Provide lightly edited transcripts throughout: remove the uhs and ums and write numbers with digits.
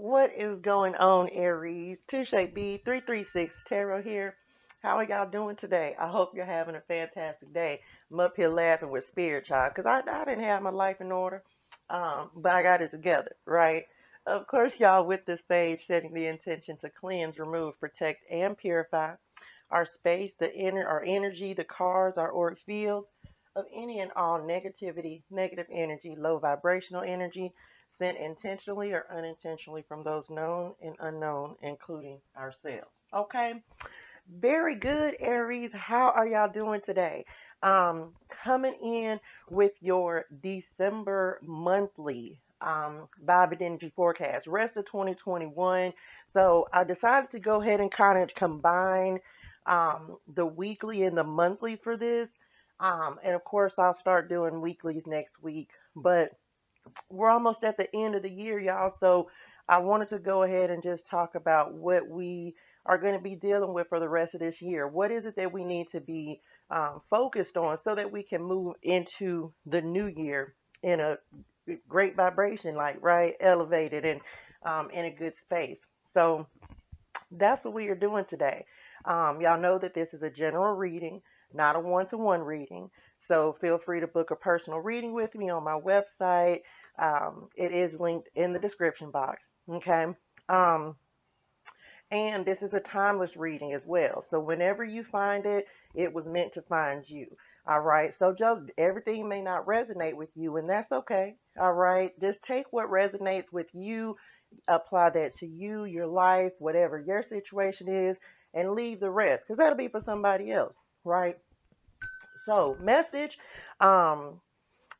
What is going on, Aries? ToShae B336 Tarot here. How are y'all doing today? I hope you're having a fantastic day. I'm up here laughing with Spirit Child because I didn't have my life in order, but I got it together, right? Of course, y'all, with the sage, setting the intention to cleanse, remove, protect, and purify our space, our energy, the cards, our auric fields of any and all negativity, negative energy, low vibrational energy sent intentionally or unintentionally from those known and unknown, including ourselves. Okay, very good, Aries. How are y'all doing today? Coming in with your December monthly vibe and energy forecast, rest of 2021. So I decided to go ahead and kind of combine the weekly and the monthly for this. And of course, I'll start doing weeklies next week, but we're almost at the end of the year, y'all. So I wanted to go ahead and just talk about what we are going to be dealing with for the rest of this year. What is it that we need to be focused on so that we can move into the new year in a great vibration, like, right, elevated and in a good space. So that's what we are doing today. Y'all know that this is a general reading, not a one-to-one reading. So feel free to book a personal reading with me on my website. It is linked in the description box. Okay. Um, and this is a timeless reading as well. So whenever you find it, it was meant to find you. All right. So just everything may not resonate with you, and that's okay. All right. Just take what resonates with you, apply that to you, your life, whatever your situation is, and leave the rest because that'll be for somebody else. Right. So, message. Um,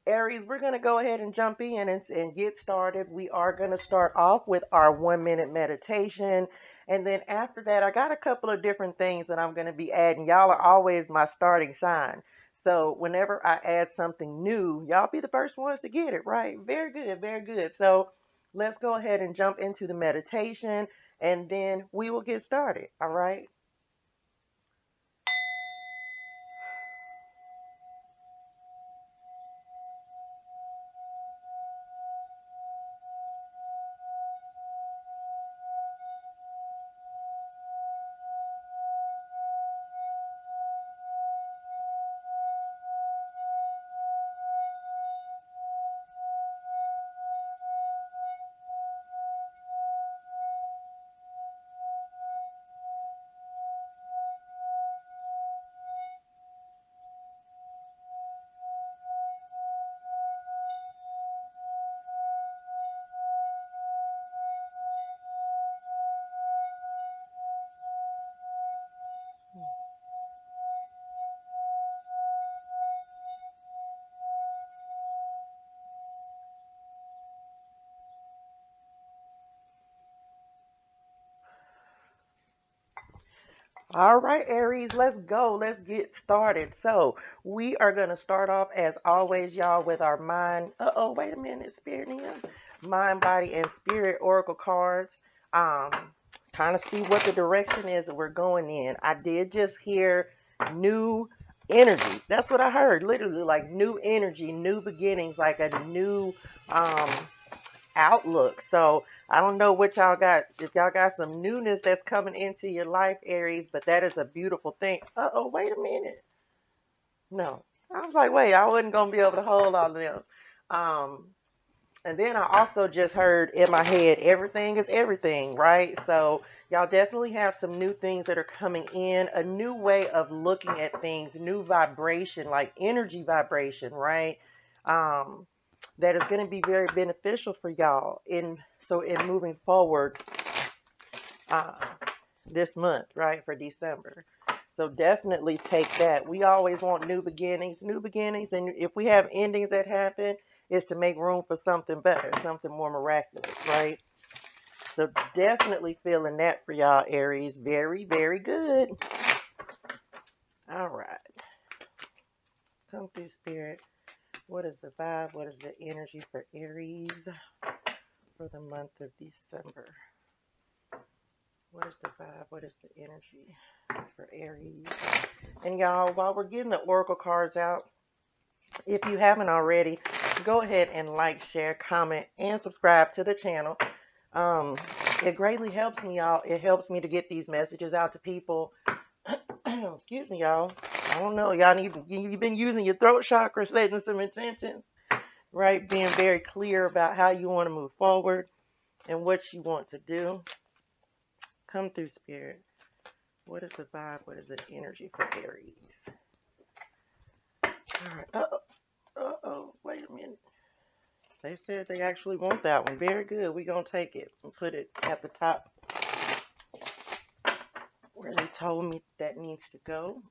Aries, we're going to go ahead and jump in and get started. We are going to start off with our 1 minute meditation. And then after that, I got a couple of different things that I'm going to be adding. Y'all are always my starting sign. So whenever I add something new, y'all be the first ones to get it, right? Very good, very good. So let's go ahead and jump into the meditation and then we will get started. All right. All right, Aries, let's go. Let's get started. So, we are going to start off, as always, y'all, with our mind. Wait a minute, Spirit in. Mind, body, and spirit oracle cards. Um, Kind of see what the direction is that we're going in. I did just hear new energy. That's what I heard. Literally, like new energy, new beginnings, like a new um outlook. So I don't know what y'all got. If y'all got some newness that's coming into your life, Aries, but that is a beautiful thing. Wait a minute. No. I was like, wait, I wasn't gonna be able to hold all of them. Um, and then I also just heard in my head, everything is everything, right? So y'all definitely have some new things that are coming in, a new way of looking at things, new vibration, like energy vibration, right? Um, that is going to be very beneficial for y'all in moving forward uh, this month, right, for December. So definitely take that. We always want new beginnings, and if we have endings that happen, is to make room for something better, something more miraculous, right? So definitely feeling that for y'all, Aries. Very, very good. All right. Come through, Spirit. What is the vibe? What is the energy for Aries for the month of December? What is the vibe? What is the energy for Aries? And y'all, while we're getting the oracle cards out, if you haven't already, go ahead and like, share, comment, and subscribe to the channel. Um, it greatly helps me, y'all. It helps me to get these messages out to people. Excuse me, y'all. I don't know. Y'all need you've been using your throat chakra, setting some intentions, right? Being very clear about how you want to move forward and what you want to do. Come through, spirit. What is the vibe? What is the energy for Aries? All right. Uh-oh. Wait a minute. They said they actually want that one. Very good. We're going to take it and put it at the top where they told me that needs to go.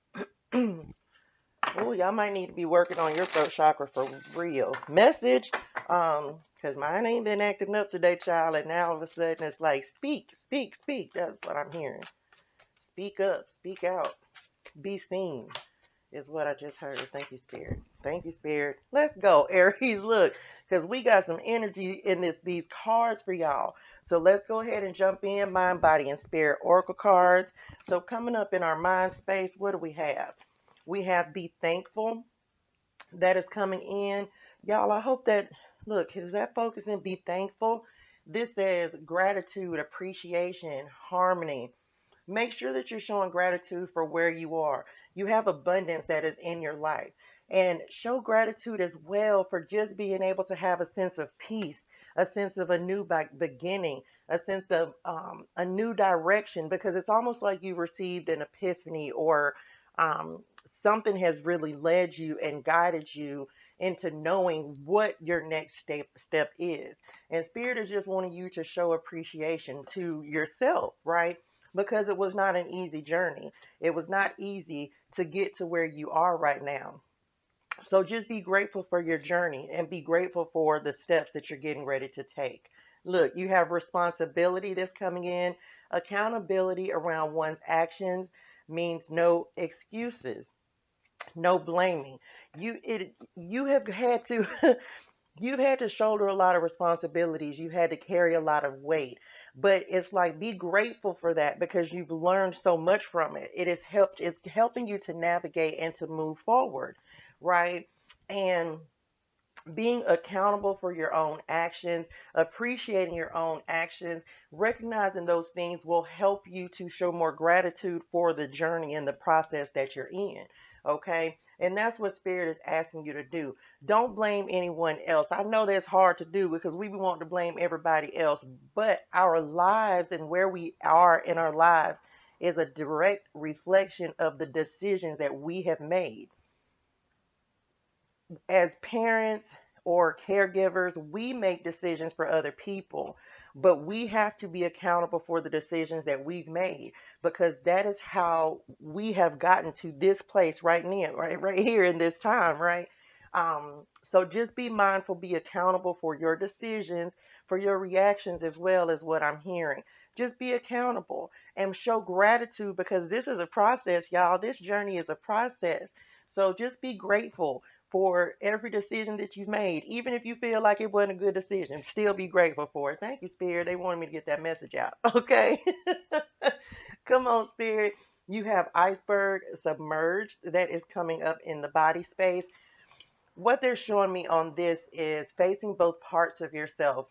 Oh, y'all might need to be working on your throat chakra for real. Message, because mine ain't been acting up today, child, and now all of a sudden it's like, speak, speak, speak. That's what I'm hearing. Speak up, speak out, be seen is what I just heard. Thank you, Spirit. Thank you, Spirit. Let's go, Aries. Look, because we got some energy in these cards for y'all. So let's go ahead and jump in. Mind, body, and spirit oracle cards. So coming up in our mind space, what do we have? We have be thankful. That is coming in. Y'all, I hope that, look, is that focusing be thankful? This says gratitude, appreciation, harmony. Make sure that you're showing gratitude for where you are. You have abundance that is in your life. And show gratitude as well for just being able to have a sense of peace, a sense of a new beginning, a sense of a new direction, because it's almost like you received an epiphany or something has really led you and guided you into knowing what your next step is. And Spirit is just wanting you to show appreciation to yourself, right? Because it was not an easy journey. It was not easy to get to where you are right now. So just be grateful for your journey and be grateful for the steps that you're getting ready to take. Look, you have responsibility that's coming in. Accountability around one's actions means no excuses, no blaming. You have had to you've had to shoulder a lot of responsibilities. You had to carry a lot of weight. But it's like be grateful for that because you've learned so much from it. It's helping you to navigate and to move forward, right? And being accountable for your own actions, appreciating your own actions, recognizing those things will help you to show more gratitude for the journey and the process that you're in. Okay. And that's what Spirit is asking you to do. Don't blame anyone else. I know that's hard to do because we want to blame everybody else, but our lives and where we are in our lives is a direct reflection of the decisions that we have made as parents or caregivers. We make decisions for other people, but we have to be accountable for the decisions that we've made because that is how we have gotten to this place right now, right here in this time, right? So just be mindful, be accountable for your decisions, for your reactions as well as what I'm hearing. Just be accountable and show gratitude because this is a process, y'all. This journey is a process. So just be grateful for every decision that you've made, even if you feel like it wasn't a good decision. Still be grateful for it. Thank you, Spirit. They wanted me to get that message out. Okay. Come on, Spirit. You have iceberg submerged that is coming up in the body space. What they're showing me on this is facing both parts of yourself.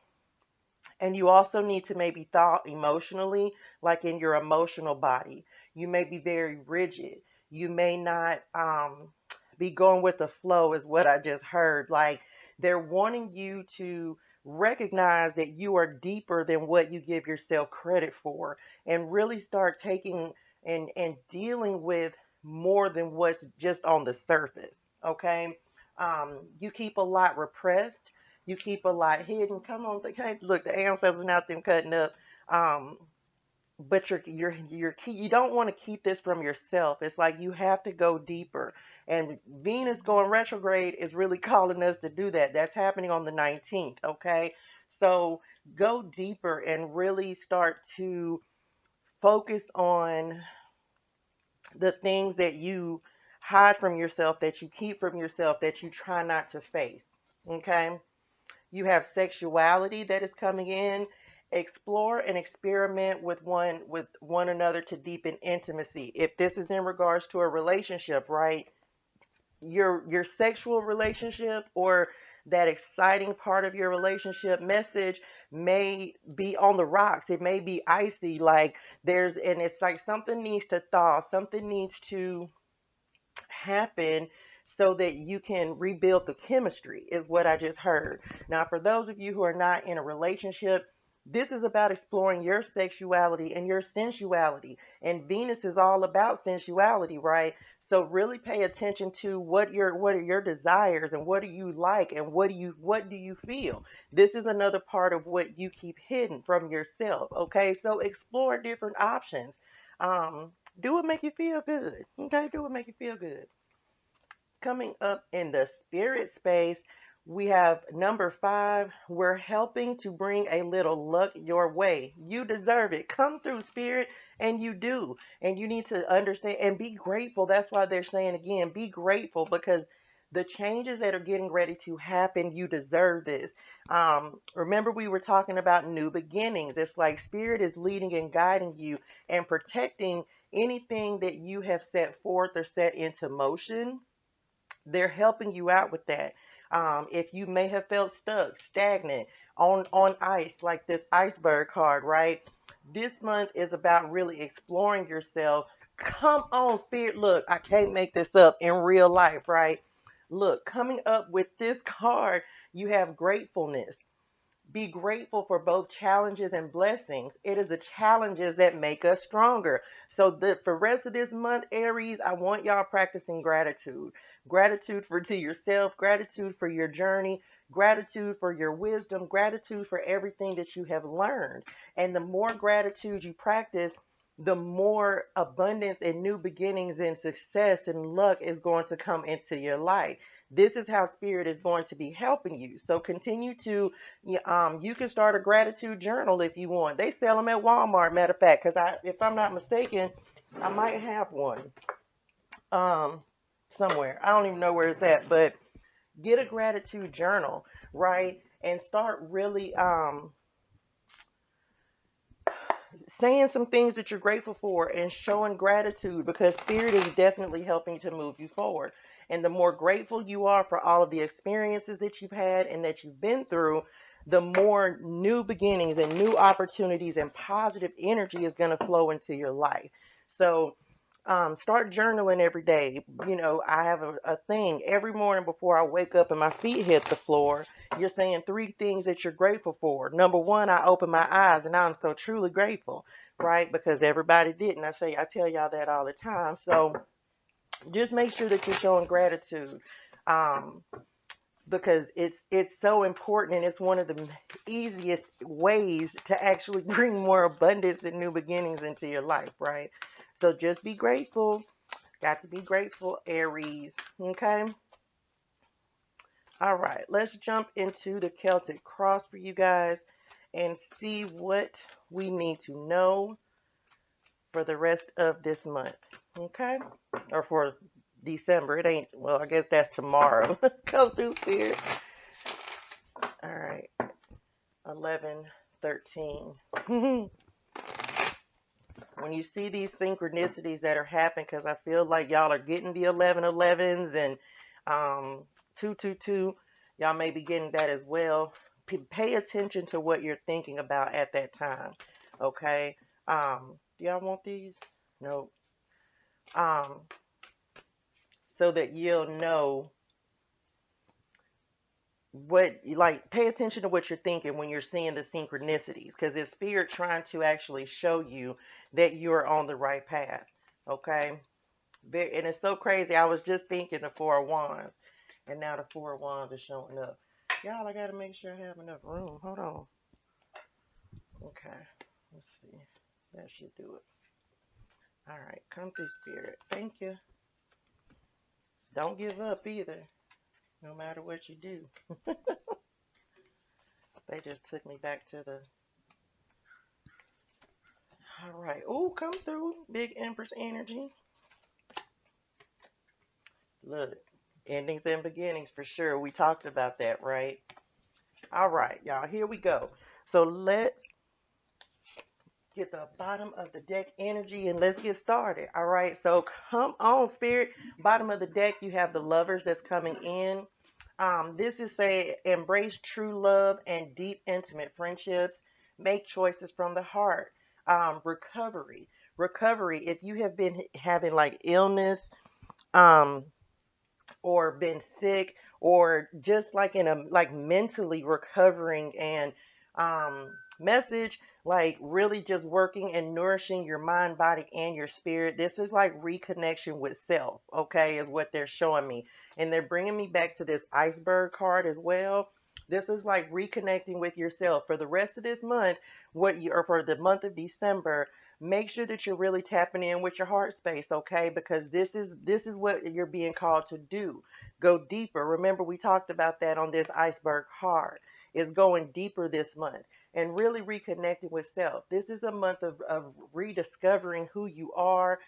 And you also need to maybe thought emotionally, like in your emotional body. You may be very rigid. You may not be going with the flow, is what I just heard. Like they're wanting you to recognize that you are deeper than what you give yourself credit for and really start taking and dealing with more than what's just on the surface. Okay. You keep a lot repressed, you keep a lot hidden. Come on, look, the ancestors out there cutting up. Um, but you don't want to keep this from yourself. It's like you have to go deeper. And Venus going retrograde is really calling us to do that. That's happening on the 19th, okay? So go deeper and really start to focus on the things that you hide from yourself, that you keep from yourself, that you try not to face, okay? You have sexuality that is coming in. Explore and experiment with one another to deepen intimacy. If this is in regards to a relationship, right? Your sexual relationship or that exciting part of your relationship message may be on the rocks. It may be icy, like and it's like something needs to thaw, something needs to happen so that you can rebuild the chemistry, is what I just heard. Now, for those of you who are not in a relationship, this is about exploring your sexuality and your sensuality. And Venus is all about sensuality, right? So really pay attention to what are your desires, and what do you like, and what do you feel. This is another part of what you keep hidden from yourself. Okay, so explore different options. Do what make you feel good. Okay, do what make you feel good. Coming up in the spirit space, we have number 5. We're helping to bring a little luck your way. You deserve it. Come through, spirit, and you do. And you need to understand and be grateful. That's why they're saying again, be grateful, because the changes that are getting ready to happen, you deserve this. Remember, we were talking about new beginnings. It's like spirit is leading and guiding you and protecting anything that you have set forth or set into motion. They're helping you out with that. If you may have felt stuck, stagnant, on ice, like this iceberg card, right? This month is about really exploring yourself. Come on, spirit. Look, I can't make this up in real life, right? Look, coming up with this card, you have gratefulness. Be grateful for both challenges and blessings. It is the challenges that make us stronger. So for the rest of this month, Aries, I want y'all practicing gratitude. Gratitude to yourself, gratitude for your journey, gratitude for your wisdom, gratitude for everything that you have learned. And the more gratitude you practice, the more abundance and new beginnings and success and luck is going to come into your life. This is how spirit is going to be helping you. So continue to, you can start a gratitude journal if you want. They sell them at Walmart, matter of fact, because if I'm not mistaken, I might have one um, somewhere. I don't even know where it's at, but get a gratitude journal, right? And start really saying some things that you're grateful for and showing gratitude, because spirit is definitely helping to move you forward. And the more grateful you are for all of the experiences that you've had and that you've been through, the more new beginnings and new opportunities and positive energy is going to flow into your life. So start journaling every day. You know, I have a thing every morning before I wake up and my feet hit the floor. You're saying 3 things that you're grateful for. Number 1, I open my eyes and I'm so truly grateful, right? Because everybody didn't. I tell y'all that all the time. So just make sure that you're showing gratitude. Um, because it's so important, and it's one of the easiest ways to actually bring more abundance and new beginnings into your life, right? So just be grateful. Got to be grateful, Aries. Okay. All right. Let's jump into the Celtic cross for you guys and see what we need to know for the rest of this month. Okay. Or for December. It ain't, well, I guess that's tomorrow. Come through, Spirit. All right. 11, 13. When you see these synchronicities that are happening, because I feel like y'all are getting the 1111s and 222, y'all may be getting that as well. Pay attention to what you're thinking about at that time. Okay. Do y'all want these? No. Um, so that you'll know pay attention to what you're thinking when you're seeing the synchronicities, because it's spirit trying to actually show you that you're on the right path. Okay. And it's so crazy. I was just thinking the 4 of Wands, and now the 4 of Wands is showing up. Y'all, I gotta make sure I have enough room. Hold on. Okay. Let's see. That should do it. All right. Come through, spirit. Thank you. Don't give up either, no matter what you do. They just took me back to the. All right. Oh, come through. Big Empress energy. Look, endings and beginnings for sure. We talked about that, right? All right, y'all. Here we go. So let's get the bottom of the deck energy and let's get started. All right. So come on, spirit. Bottom of the deck, you have the lovers that's coming in. This is say embrace true love and deep intimate friendships. Make choices from the heart. Recovery. Recovery. If you have been having like illness, um, or been sick, or just like in a like mentally recovering, and message like really just working and nourishing your mind, body, and your spirit. This is like reconnection with self, okay, is what they're showing me. And they're bringing me back to this iceberg card as well. This is like reconnecting with yourself for the rest of this month. What you, or for the month of December, make sure that you're really tapping in with your heart space, okay, because this is what you're being called to do. Go deeper. Remember, we talked about that on this iceberg card. Is going deeper this month and really reconnecting with self. This is a month of rediscovering who you are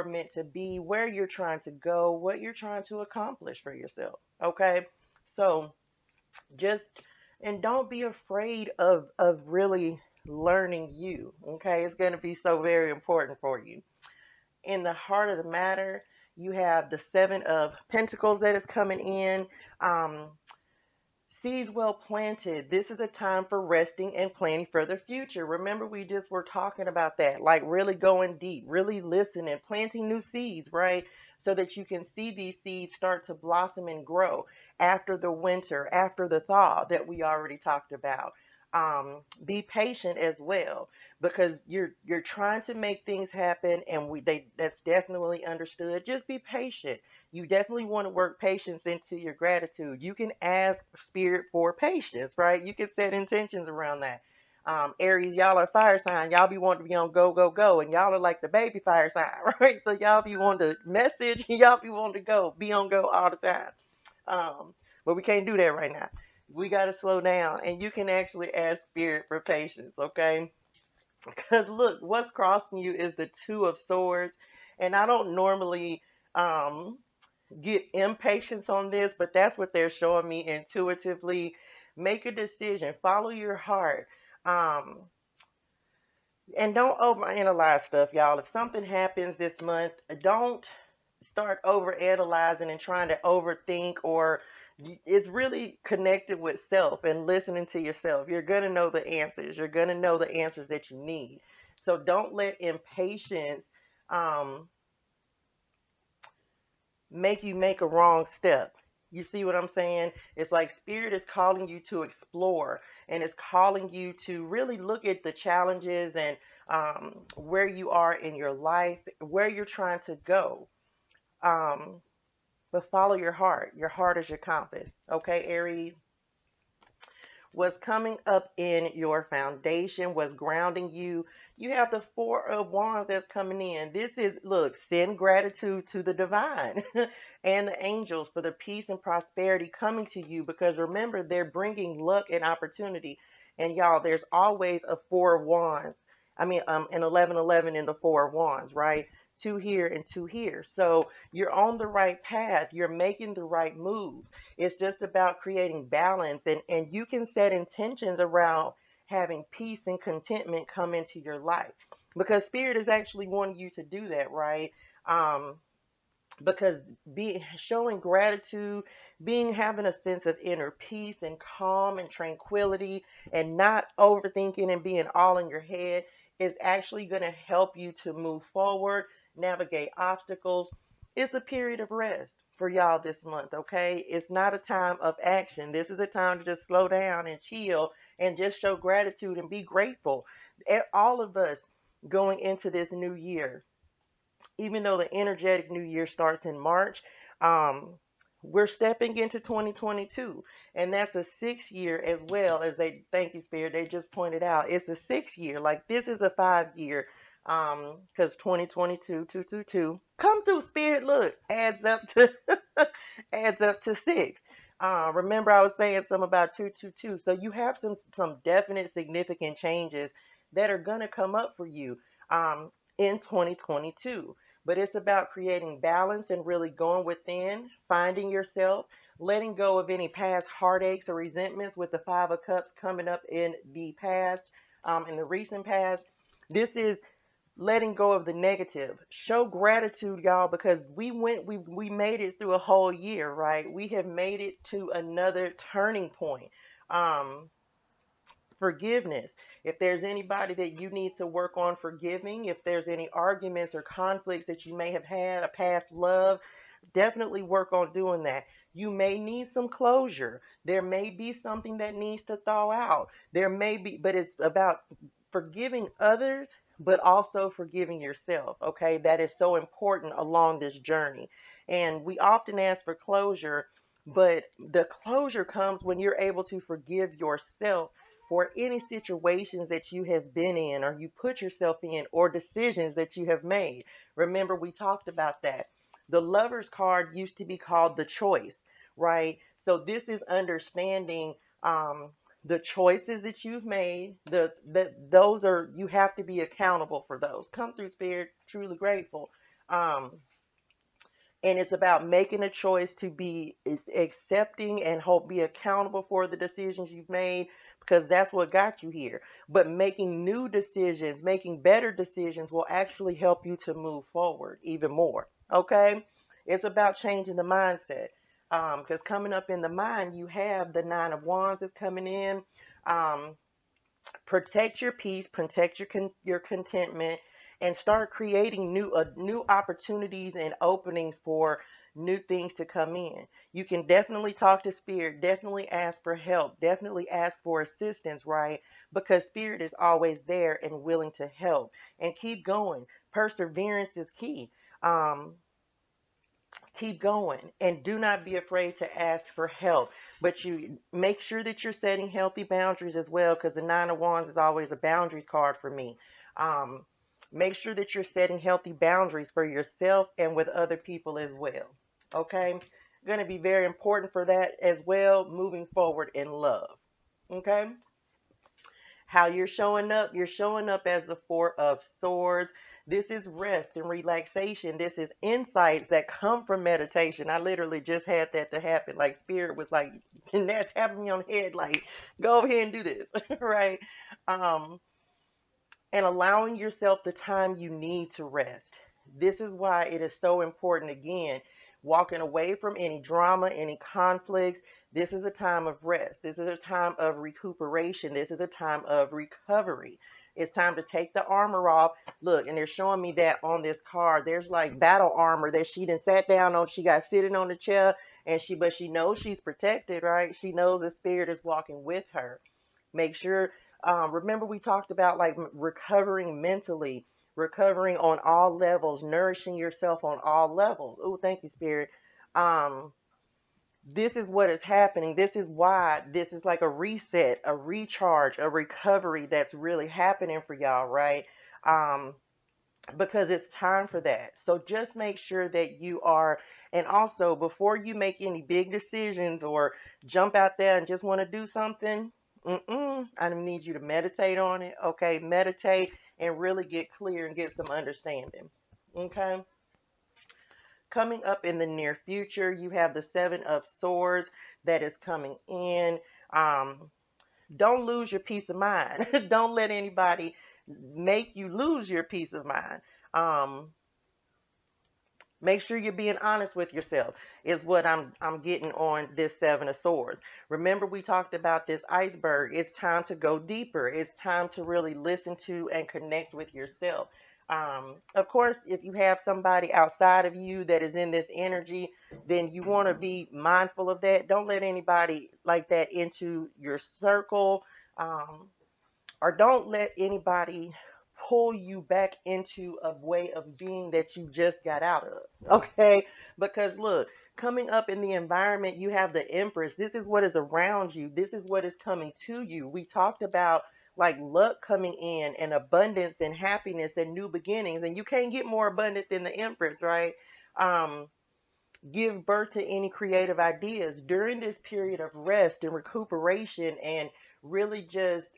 meant to be, where you're trying to go, what you're trying to accomplish for yourself, okay. So just, and don't be afraid of really learning you, okay. It's going to be so very important for you. In the heart of the matter, you have the Seven of Pentacles that is coming in. um Seeds well planted. This is a time for resting and planning for the future. Remember, we just were talking about that, like really going deep, really listening, planting new seeds, right? So that you can see these seeds start to blossom and grow after the winter, after the thaw that we already talked about. Be patient as well, because you're trying to make things happen, and that's definitely understood. Just be patient. You definitely want to work patience into your gratitude. You can ask spirit for patience, right? You can set intentions around that. Aries, y'all are fire sign. Y'all be wanting to be on go, go, go. And y'all are like the baby fire sign, right? So y'all be wanting to message. Y'all be wanting to go, be on go all the time. Um, but we can't do that right now. We got to slow down. And you can actually ask spirit for patience, okay? Because look, what's crossing you is the Two of Swords. And I don't normally get impatience on this, but that's what they're showing me intuitively. Make a decision, follow your heart, um, and don't overanalyze stuff, y'all. If something happens this month, don't start overanalyzing and trying to overthink, or it's really connected with self and listening to yourself. You're gonna know the answers. You're gonna know the answers that you need. So don't let impatience um, make you make a wrong step. You see what I'm saying? It's like spirit is calling you to explore, and it's calling you to really look at the challenges and where you are in your life, where you're trying to go. Um, but follow your heart. Your heart is your compass. Okay, Aries? What's coming up in your foundation, what's grounding you. You have the Four of Wands that's coming in. This is, look, send gratitude to the divine and the angels for the peace and prosperity coming to you, because remember, they're bringing luck and opportunity. And y'all, there's always a Four of Wands. I mean, an 1111 in the Four of Wands, right? Two here and two here. So you're on the right path. You're making the right moves. It's just about creating balance, and you can set intentions around having peace and contentment come into your life, because spirit is actually wanting you to do that, right? Um, because be showing gratitude, being having a sense of inner peace and calm and tranquility, and not overthinking and being all in your head, is actually going to help you to move forward, navigate obstacles. It's a period of rest for y'all this month, okay? It's not a time of action. This is a time to just slow down and chill and just show gratitude and be grateful. All of us going into this new year, even though the energetic new year starts in March, um, we're stepping into 2022, and that's a 6 year, as well as they, thank you, Spirit, they just pointed out, it's a 6 year. Like, this is a 5 year, because 2022, 222, come through, Spirit, look, adds up to adds up to six. Remember, I was saying something about 222. So you have some definite significant changes that are gonna come up for you in 2022. But it's about creating balance and really going within, finding yourself, letting go of any past heartaches or resentments, with the Five of Cups coming up in the past, in the recent past. This is letting go of the negative. Show gratitude, y'all, because we made it through a whole year, right? We have made it to another turning point. Um, Forgiveness. If there's anybody that you need to work on forgiving, if there's any arguments or conflicts that you may have had, a past love, definitely work on doing that. You may need some closure. There may be something that needs to thaw out. There may be, but it's about forgiving others, but also forgiving yourself. Okay, that is so important along this journey. And we often ask for closure, but the closure comes when you're able to forgive yourself for any situations that you have been in or you put yourself in or decisions that you have made. Remember, we talked about that. The lover's card used to be called the choice, right? So this is understanding the choices that you've made. Those are, you have to be accountable for those. Come through, Spirit. Truly grateful. Um, and it's about making a choice to be accepting and hope be accountable for the decisions you've made, because that's what got you here. But making new decisions, making better decisions will actually help you to move forward even more. Okay, it's about changing the mindset, because coming up in the mind, you have the Nine of Wands is coming in. um, Protect your peace, protect your contentment, and start creating new opportunities and openings for new things to come in. You can definitely talk to Spirit, definitely ask for help, definitely ask for assistance, right? Because Spirit is always there and willing to help. And keep going. Perseverance is key. Um, Keep going and do not be afraid to ask for help, but you make sure that you're setting healthy boundaries as well, because the Nine of Wands is always a boundaries card for me. um, Make sure that you're setting healthy boundaries for yourself and with other people as well. Okay, going to be very important for that as well moving forward in love. Okay, how you're showing up as the Four of Swords. This is rest and relaxation. This is insights that come from meditation. I literally just had that to happen. Like Spirit was like, and that's tapping me on the head, like, go over here and do this, right? Um, and allowing yourself the time you need to rest. This is why it is so important, again, walking away from any drama, any conflicts. This is a time of rest. This is a time of recuperation. This is a time of recovery. It's time to take the armor off. Look, and they're showing me that on this card. There's like battle armor that she done sat down on. She got sitting on the chair, and but she knows she's protected, right? She knows the Spirit is walking with her. Make sure, remember we talked about like recovering mentally, recovering on all levels, nourishing yourself on all levels. Oh, thank you, Spirit. Um, this is what is happening. This is why this is like a reset, a recharge, a recovery that's really happening for y'all, right? Um, because it's time for that. So just make sure that you are, and also before you make any big decisions or jump out there and just want to do something, I need you to meditate on it. Okay, meditate and really get clear and get some understanding. Okay. Coming up in the near future, you have the Seven of Swords that is coming in. Um, don't lose your peace of mind. Don't let anybody make you lose your peace of mind. Um, Make sure you're being honest with yourself is what I'm getting on this Seven of Swords. Remember we talked about this iceberg. It's time to go deeper. It's time to really listen to and connect with yourself. Of course, if you have somebody outside of you that is in this energy, then you want to be mindful of that. Don't let anybody like that into your circle. Um, or don't let anybody pull you back into a way of being that you just got out of. Okay? Because look, coming up in the environment, you have the Empress. This is what is around you, this is what is coming to you. We talked about like luck coming in and abundance and happiness and new beginnings, and you can't get more abundant than the Empress, right? um Give birth to any creative ideas during this period of rest and recuperation, and really just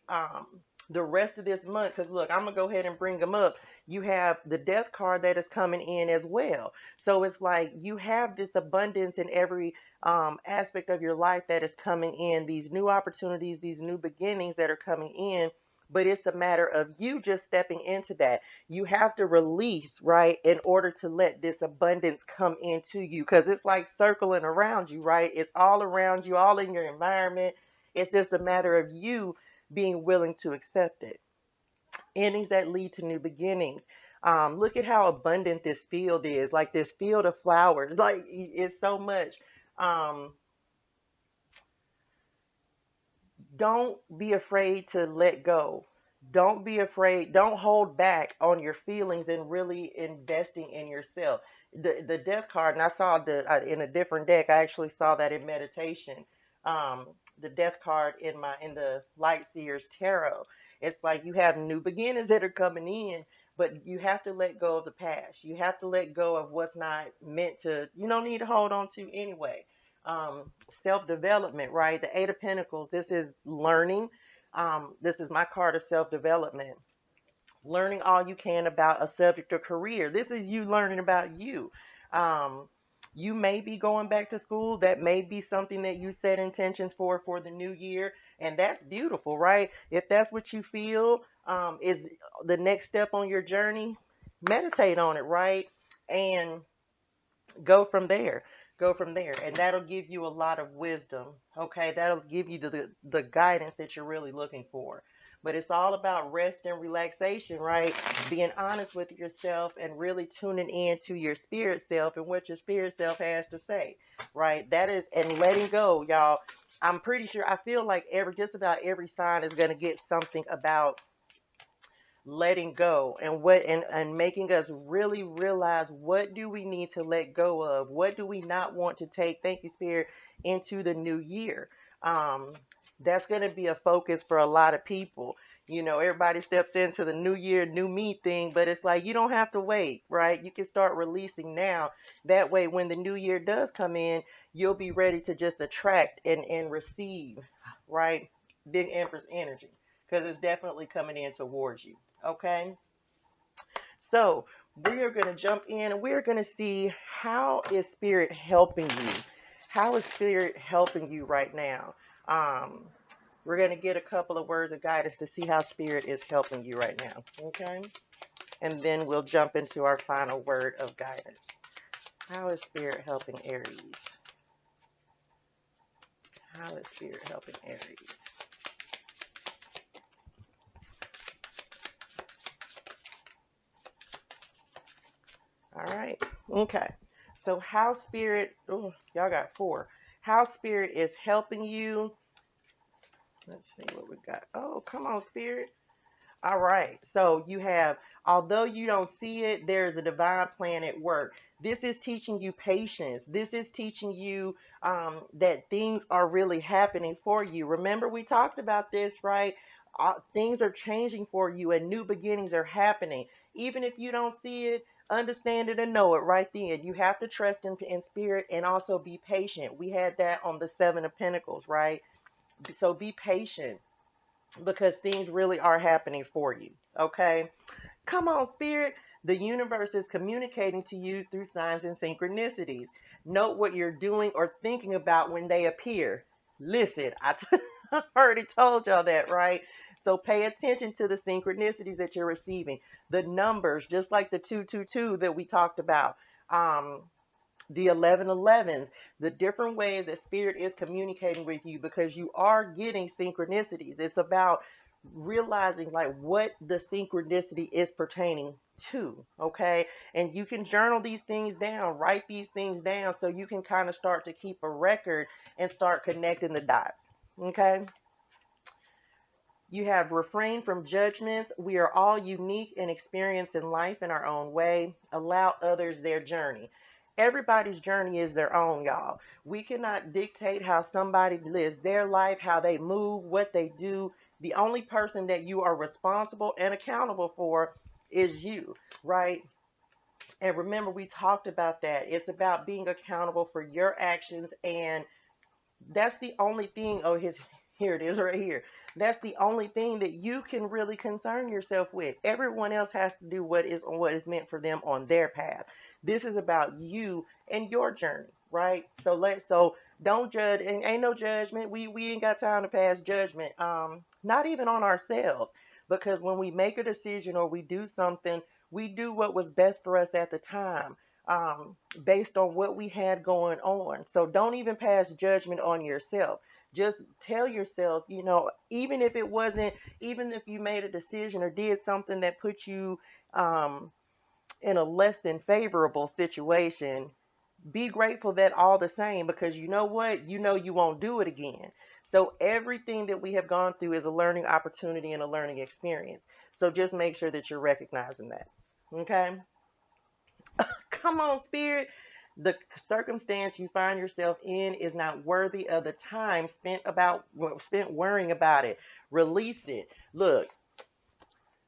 the rest of this month. Because look, I'm gonna go ahead and bring them up. You have the death card that is coming in as well, so it's like you have this abundance in every aspect of your life that is coming in, these new opportunities, these new beginnings that are coming in, but it's a matter of you just stepping into that. You have to release, right, in order to let this abundance come into you, because it's like circling around you, right? It's all around you, all in your environment. It's just a matter of you being willing to accept it. Endings that lead to new beginnings. Look at how abundant this field is, like this field of flowers. Like it's so much. Um, don't be afraid to let go. Don't be afraid. Don't hold back on your feelings and really investing in yourself. The death card, and I saw in a different deck. I actually saw that in meditation. Um, the death card in the Light Seers Tarot. It's like you have new beginnings that are coming in, but you have to let go of the past. You have to let go of what's not meant to. You don't need to hold on to anyway. Self-development, right? The Eight of Pentacles, this is learning. This is my card of self-development. Learning all you can about a subject or career. This is you learning about you. You may be going back to school. That may be something that you set intentions for the new year. And that's beautiful, right? If that's what you feel is the next step on your journey, meditate on it, right? And go from there. Go from there, and that'll give you a lot of wisdom. Okay, that'll give you the guidance that you're really looking for. But it's all about rest and relaxation, right? Being honest with yourself and really tuning in to your spirit self and what your spirit self has to say, right? That is, and letting go, y'all. I'm pretty sure, I feel like just about every sign is going to get something about letting go, and making us really realize what do we need to let go of, what do we not want to take, thank you spirit, into the new year. That's going to be a focus for a lot of people. Everybody steps into the new year, new me thing, but it's like you don't have to wait, right? You can start releasing now. That way when the new year does come in, you'll be ready to just attract and receive, right? Big Empress energy, because it's definitely coming in towards you. Okay, so we are going to jump in and we're going to see how is spirit helping you. How is spirit helping you right now? We're going to get a couple of words of guidance to see how spirit is helping you right now. Okay, and then we'll jump into our final word of guidance. How is spirit helping Aries? How is spirit helping Aries? All right. Okay. So how spirit, oh, y'all got four. How spirit is helping you. Let's see what we got. Oh, come on, spirit. All right. So you have, although you don't see it, there's a divine plan at work. This is teaching you patience. This is teaching you that things are really happening for you. Remember, we talked about this, right? Things are changing for you and new beginnings are happening. Even if you don't see it, understand it and know it right then. You have to trust in spirit and also be patient. We had that on the Seven of Pentacles, right? So be patient because things really are happening for you. Okay. Come on, spirit. The universe is communicating to you through signs and synchronicities. Note what you're doing or thinking about when they appear. Listen, I already told y'all that, right? So pay attention to the synchronicities that you're receiving. The numbers, just like the 222 that we talked about. The 1111s, the different ways that spirit is communicating with you, because you are getting synchronicities. It's about realizing like what the synchronicity is pertaining to. Okay, and you can journal these things down, write these things down, so you can kind of start to keep a record and start connecting the dots. Okay, you have refrain from judgments. We are all unique and experienced in life in our own way. Allow others their journey. Everybody's journey is their own, y'all. We cannot dictate how somebody lives their life, how they move, what they do. The only person that you are responsible and accountable for is you, right? And remember, we talked about that. It's about being accountable for your actions, and that's the only thing. Oh, here it is right here. That's the only thing that you can really concern yourself with. Everyone else has to do what is meant for them on their path. This is about you and your journey, right? So don't judge, and ain't no judgment. We ain't got time to pass judgment. Not even on ourselves. because when we make a decision or we do something, we do what was best for us at the time, based on what we had going on. So don't even pass judgment on yourself. Just tell yourself, even if it wasn't, even if you made a decision or did something that put you um, in a less than favorable situation, be grateful that all the same, because you know what? You won't do it again. So everything that we have gone through is a learning opportunity and a learning experience. So just make sure that you're recognizing that. Okay? Come on, spirit. The circumstance you find yourself in is not worthy of the time spent worrying about it. Release it. Look,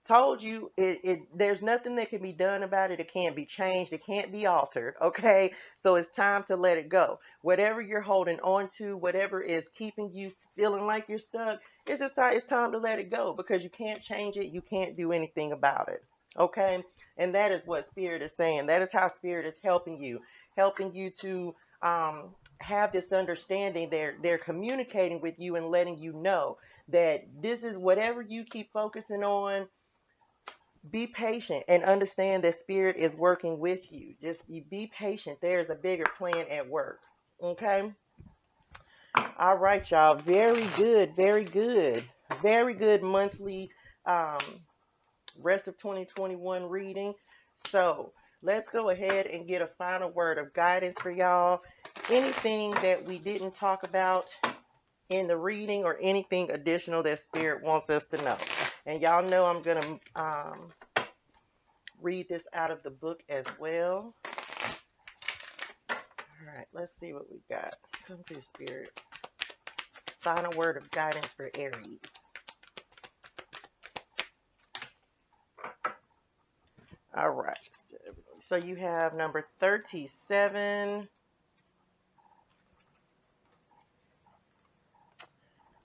told you there's nothing that can be done about it. It can't be changed. It can't be altered. Okay. So it's time to let it go. Whatever you're holding on to, whatever is keeping you feeling like you're stuck, it's time to let it go, because you can't change it. You can't do anything about it. Okay. And that is what spirit is saying. That is how spirit is helping you to have this understanding. They're communicating with you and letting you know that this is whatever you keep focusing on. Be patient and understand that spirit is working with you. Just you be patient. There's a bigger plan at work. Okay. All right, y'all. Very good. Very good. Very good monthly um, rest of 2021 reading. So let's go ahead and get a final word of guidance for y'all. Anything that we didn't talk about in the reading or anything additional that spirit wants us to know. And y'all know I'm going to read this out of the book as well. All right, let's see what we got. Come through, spirit. Final word of guidance for Aries. All right. So you have number 37.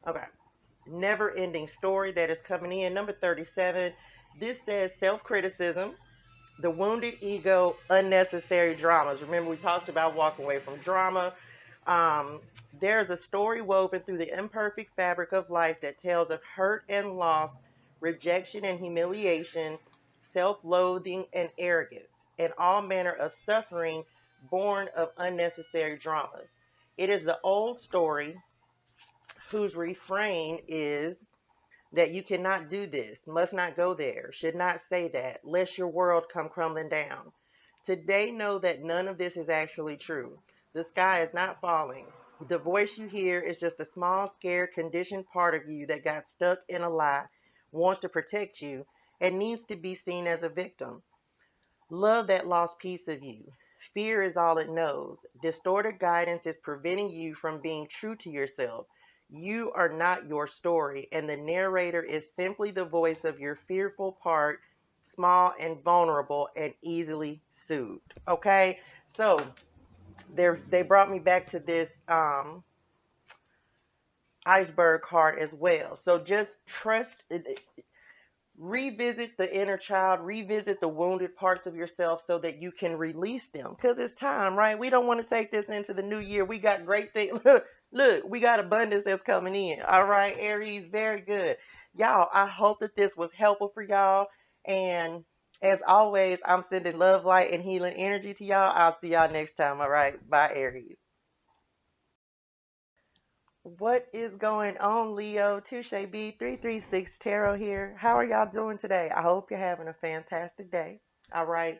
Okay. Never ending story that is coming in. Number 37. This says self-criticism, the wounded ego, unnecessary dramas. Remember, we talked about walking away from drama. There's a story woven through the imperfect fabric of life that tells of hurt and loss, rejection and humiliation, self-loathing and arrogance, and all manner of suffering born of unnecessary dramas. It is the old story whose refrain is that you cannot do this, must not go there, should not say that, lest your world come crumbling down. Today, know that none of this is actually true. The sky is not falling. The voice you hear is just a small, scared, conditioned part of you that got stuck in a lie, wants to protect you, and needs to be seen as a victim. Love that lost piece of you. Fear is all it knows. Distorted guidance is preventing you from being true to yourself. You are not your story, and the narrator is simply the voice of your fearful part, small and vulnerable and easily soothed. Okay, so they brought me back to this iceberg card as well. So just trust. Revisit the inner child, revisit the wounded parts of yourself so that you can release them, because it's time, right? We don't want to take this into the new year. We got great things. Look, we got abundance that's coming in. All right, Aries, very good. Y'all, I hope that this was helpful for y'all. And as always, I'm sending love, light, and healing energy to y'all. I'll see y'all next time. All right, bye, Aries. What is going on, Leo? ToShae B336 Tarot here. How are y'all doing today? I hope you're having a fantastic day. All right.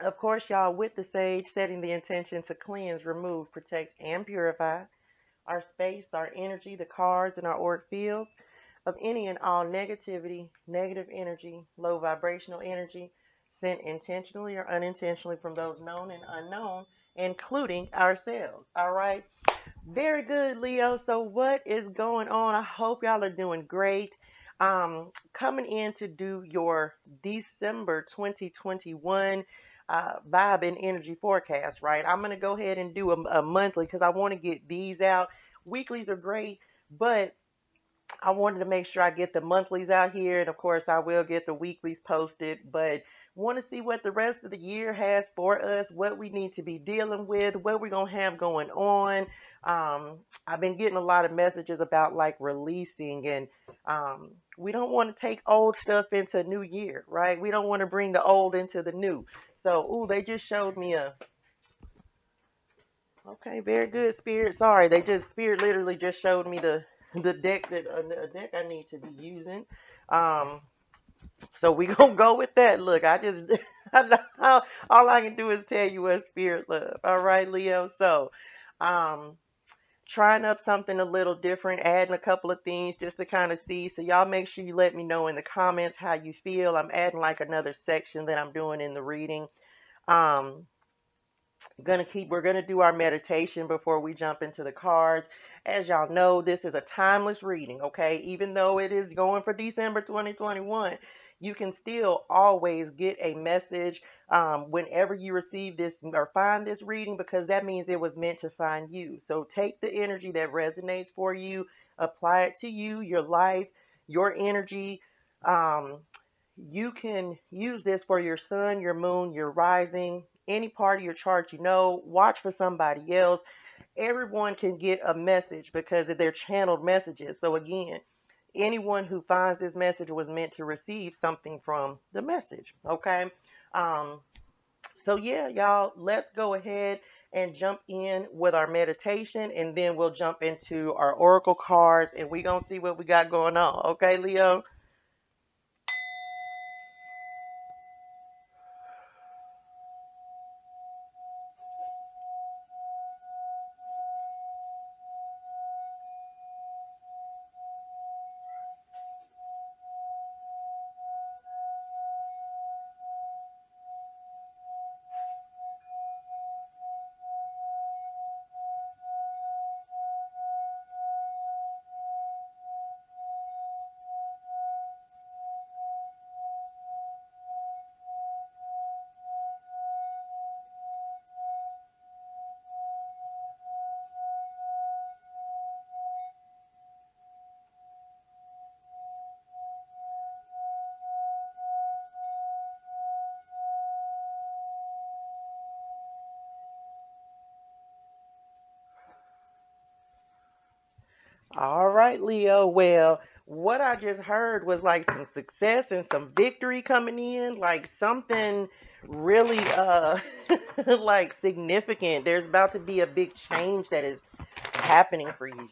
Of course, y'all, with the sage, setting the intention to cleanse, remove, protect, and purify our space, our energy, the cards, and our auric fields of any and all negativity, negative energy, low vibrational energy, sent intentionally or unintentionally from those known and unknown, including ourselves. All right. Very good, Leo. So what is going on? I hope y'all are doing great. Coming in to do your December 2021 vibe and energy forecast, right? I'm going to go ahead and do a monthly because I want to get these out. Weeklies are great, but I wanted to make sure I get the monthlies out here, and of course I will get the weeklies posted, but want to see what the rest of the year has for us, what we need to be dealing with, what we're going to have going on, I've been getting a lot of messages about like releasing, and we don't want to take old stuff into new year, right? We don't want to bring the old into the new. So, ooh, they just showed me a, okay, very good, Spirit. Sorry, they just, Spirit literally just showed me the deck that a deck I need to be using. Um, so we gonna go with that. Look, I just all I can do is tell you what Spirit love. All right, Leo. So, um, trying up something a little different, adding a couple of things just to kind of see. So y'all make sure you let me know in the comments how you feel. I'm adding like another section that I'm doing in the reading. Um, we're gonna do our meditation before we jump into the cards. As y'all know, this is a timeless reading, okay? Even though it is going for December 2021, you can still always get a message whenever you receive this or find this reading, because that means it was meant to find you. So take the energy that resonates for you, apply it to you, your life, your energy. um, you can use this for your sun, your moon, your rising, any part of your chart. Watch for somebody else. Everyone can get a message because of their channeled messages. So again, anyone who finds this message was meant to receive something from the message. Okay. Um, so yeah, y'all, let's go ahead and jump in with our meditation, and then we'll jump into our oracle cards, and we're gonna see what we got going on. Okay, Leo? All right, Leo. Well, what I just heard was like some success and some victory coming in, like something really like significant. There's about to be a big change that is happening for you.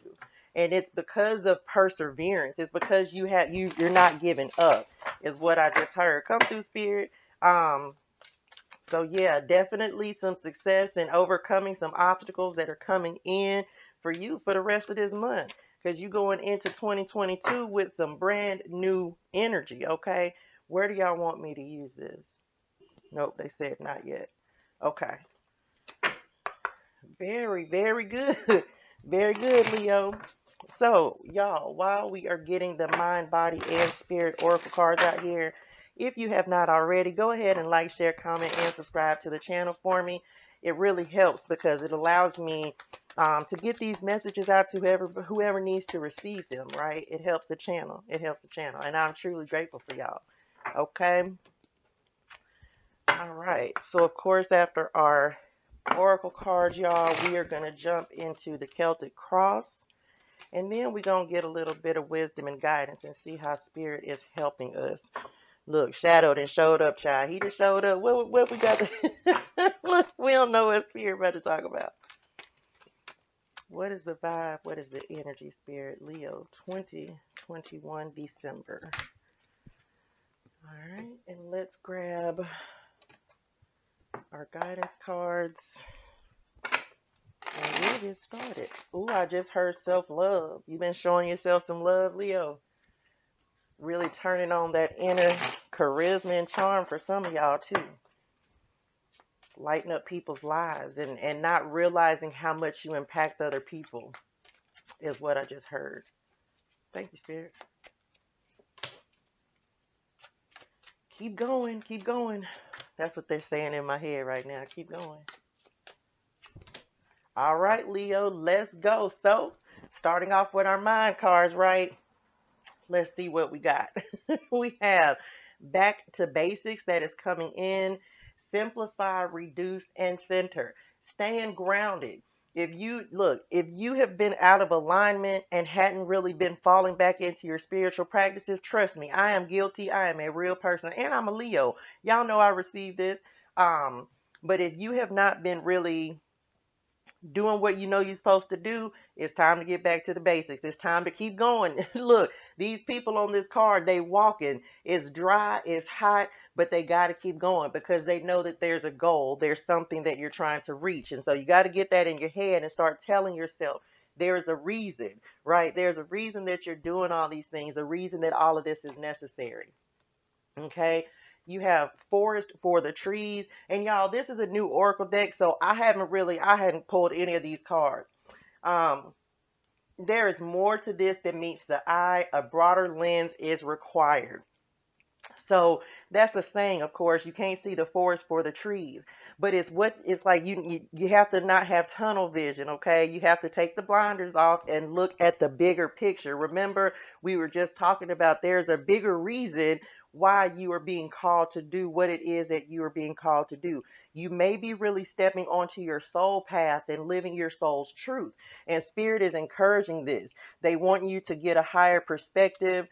And it's because of perseverance. It's because you're not giving up, is what I just heard. Come through, Spirit. Um so yeah, definitely some success in overcoming some obstacles that are coming in for you for the rest of this month. Because you going into 2022 with some brand new energy, okay? Where do y'all want me to use this? Nope, they said not yet. Okay. Very, very good. Very good, Leo. So, y'all, while we are getting the mind, body, and spirit oracle cards out here, if you have not already, go ahead and like, share, comment, and subscribe to the channel for me. It really helps because it allows me to get these messages out to whoever needs to receive them, right? It helps the channel. It helps the channel. And I'm truly grateful for y'all. Okay? All right. So, of course, after our oracle cards, y'all, we are going to jump into the Celtic cross. And then we're going to get a little bit of wisdom and guidance and see how spirit is helping us. Look, Shadow done showed up, child. He just showed up. What we got to... Look, we don't know what spirit about to talk about. What is the vibe? What is the energy, spirit? Leo, 2021 December. All right, and let's grab our guidance cards. And we'll get started. Ooh, I just heard self-love. You've been showing yourself some love, Leo. Really turning on that inner charisma and charm for some of y'all, too. Lighten up people's lives and not realizing how much you impact other people is what I just heard. Thank you, Spirit. Keep going, keep going. That's what they're saying in my head right now. Keep going. All right, Leo, let's go. So, starting off with our mind cards, right? Let's see what we got. We have back to basics that is coming in. Simplify, reduce, and center. Staying grounded. if you have been out of alignment and hadn't really been falling back into your spiritual practices, trust me, I am guilty. I am a real person, and I'm a Leo. Y'all know I received this. Um, but if you have not been really doing what you know you're supposed to do, it's time to get back to the basics. It's time to keep going. Look, these people on this card, they walking. It's dry, it's hot, but they got to keep going because they know that there's a goal. There's something that you're trying to reach. And so you got to get that in your head and start telling yourself there's a reason, right? There's a reason that you're doing all these things, a reason that all of this is necessary. Okay. You have forest for the trees. And y'all, this is a new Oracle deck, so I hadn't pulled any of these cards. Um, there is more to this than meets the eye. A broader lens is required. So that's a saying, of course, you can't see the forest for the trees, but it's like you have to not have tunnel vision, okay? You have to take the blinders off and look at the bigger picture. Remember, we were just talking about there's a bigger reason why you are being called to do what it is that you are being called to do. You may be really stepping onto your soul path and living your soul's truth. And Spirit is encouraging this. They want you to get a higher perspective.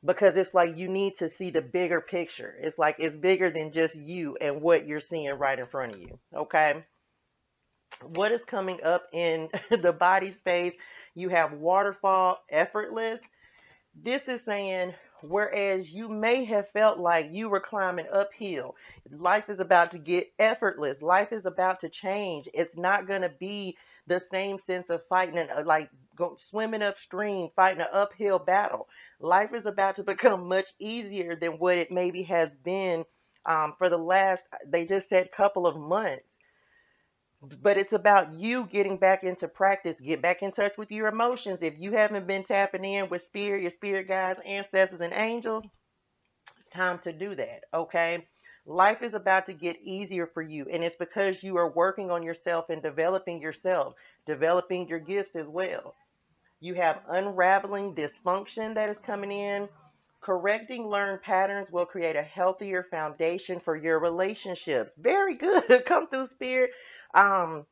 Because it's like you need to see the bigger picture. It's like it's bigger than just you and what you're seeing right in front of you. Okay. What is coming up in the body space? You have waterfall, effortless. This is saying, whereas you may have felt like you were climbing uphill, life is about to get effortless. Life is about to change. It's not going to be the same sense of fighting and swimming upstream, fighting an uphill battle. Life is about to become much easier than what it maybe has been for the last, they just said, couple of months. But it's about you getting back into practice, get back in touch with your emotions. If you haven't been tapping in with spirit, your spirit guides, ancestors, and angels, it's time to do that, okay? Life is about to get easier for you, and it's because you are working on yourself and developing yourself, developing your gifts as well. You have unraveling dysfunction that is coming in. Correcting learned patterns will create a healthier foundation for your relationships. Very good. Come through, spirit. Um,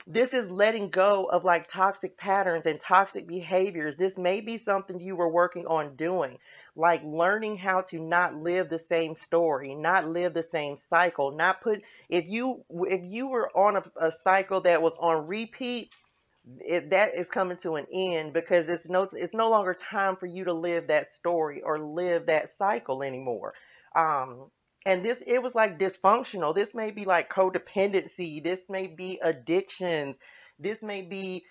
this is letting go of like toxic patterns and toxic behaviors. This may be something you were working on doing, like learning how to not live the same story, not live the same cycle, not put if you were on a cycle that was on repeat, that is coming to an end because it's no longer time for you to live that story or live that cycle anymore. Um, and this it was like dysfunctional. This may be like codependency. This may be addictions. This may be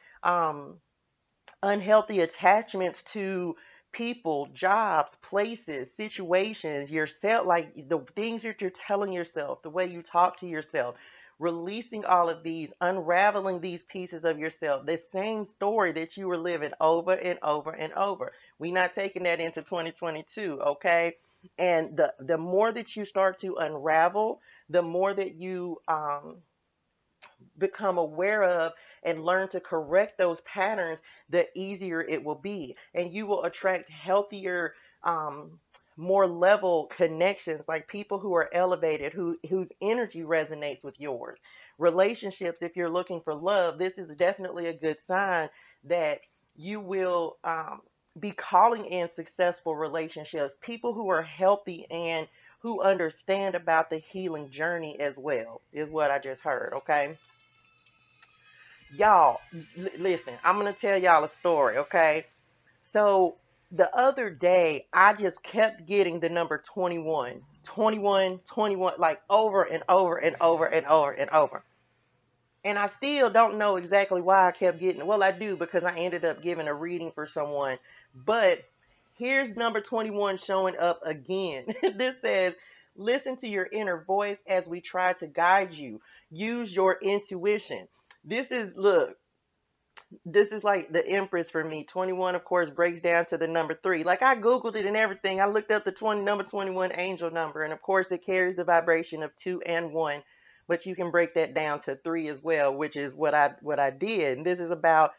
unhealthy attachments to people, jobs, places, situations, yourself, like the things that you're telling yourself, the way you talk to yourself, releasing all of these, unraveling these pieces of yourself, the same story that you were living over and over and over. We're not taking that into 2022, okay? And the more that you start to unravel, the more that you become aware of and learn to correct those patterns, the easier it will be. And you will attract healthier, more level connections, like people who are elevated, whose energy resonates with yours. Relationships, if you're looking for love, this is definitely a good sign that you will be calling in successful relationships, people who are healthy and who understand about the healing journey as well, is what I just heard, okay? Y'all, listen, I'm going to tell y'all a story, okay? So the other day, I just kept getting the number 21, 21, 21, like over and over and over and over and over. And I still don't know exactly why I kept getting it. Well, I do because I ended up giving a reading for someone. But here's number 21 showing up again. This says, listen to your inner voice as we try to guide you. Use your intuition. Look, this is like the Empress for me. 21, of course, breaks down to the number 3. Like I Googled it and everything. I looked up the number 21 angel number. And of course, it carries the vibration of 2 and 1. But you can break that down to 3 as well, which is what I did. And this is about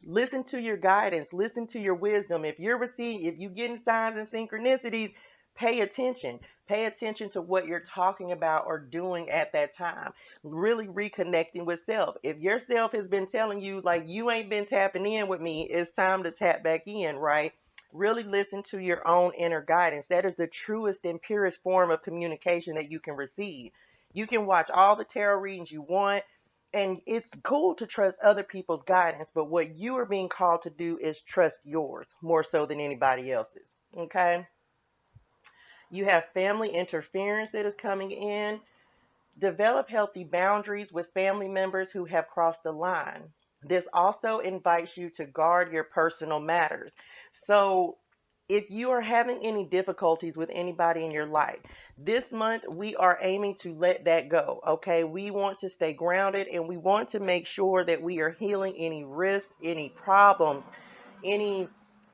listen to your guidance, listen to your wisdom. If you're getting signs and synchronicities, Pay attention. Pay attention to what you're talking about or doing at that time. Really reconnecting with self. If your self has been telling you, like, you ain't been tapping in with me, it's time to tap back in, right? Really listen to your own inner guidance. That is the truest and purest form of communication that you can receive. You can watch all the tarot readings you want, and it's cool to trust other people's guidance, but what you are being called to do is trust yours more so than anybody else's. Okay? You have family interference that is coming in. Develop healthy boundaries with family members who have crossed the line. This also invites you to guard your personal matters. So, if you are having any difficulties with anybody in your life, this month we are aiming to let that go. Okay, we want to stay grounded and we want to make sure that we are healing any rifts, any problems, any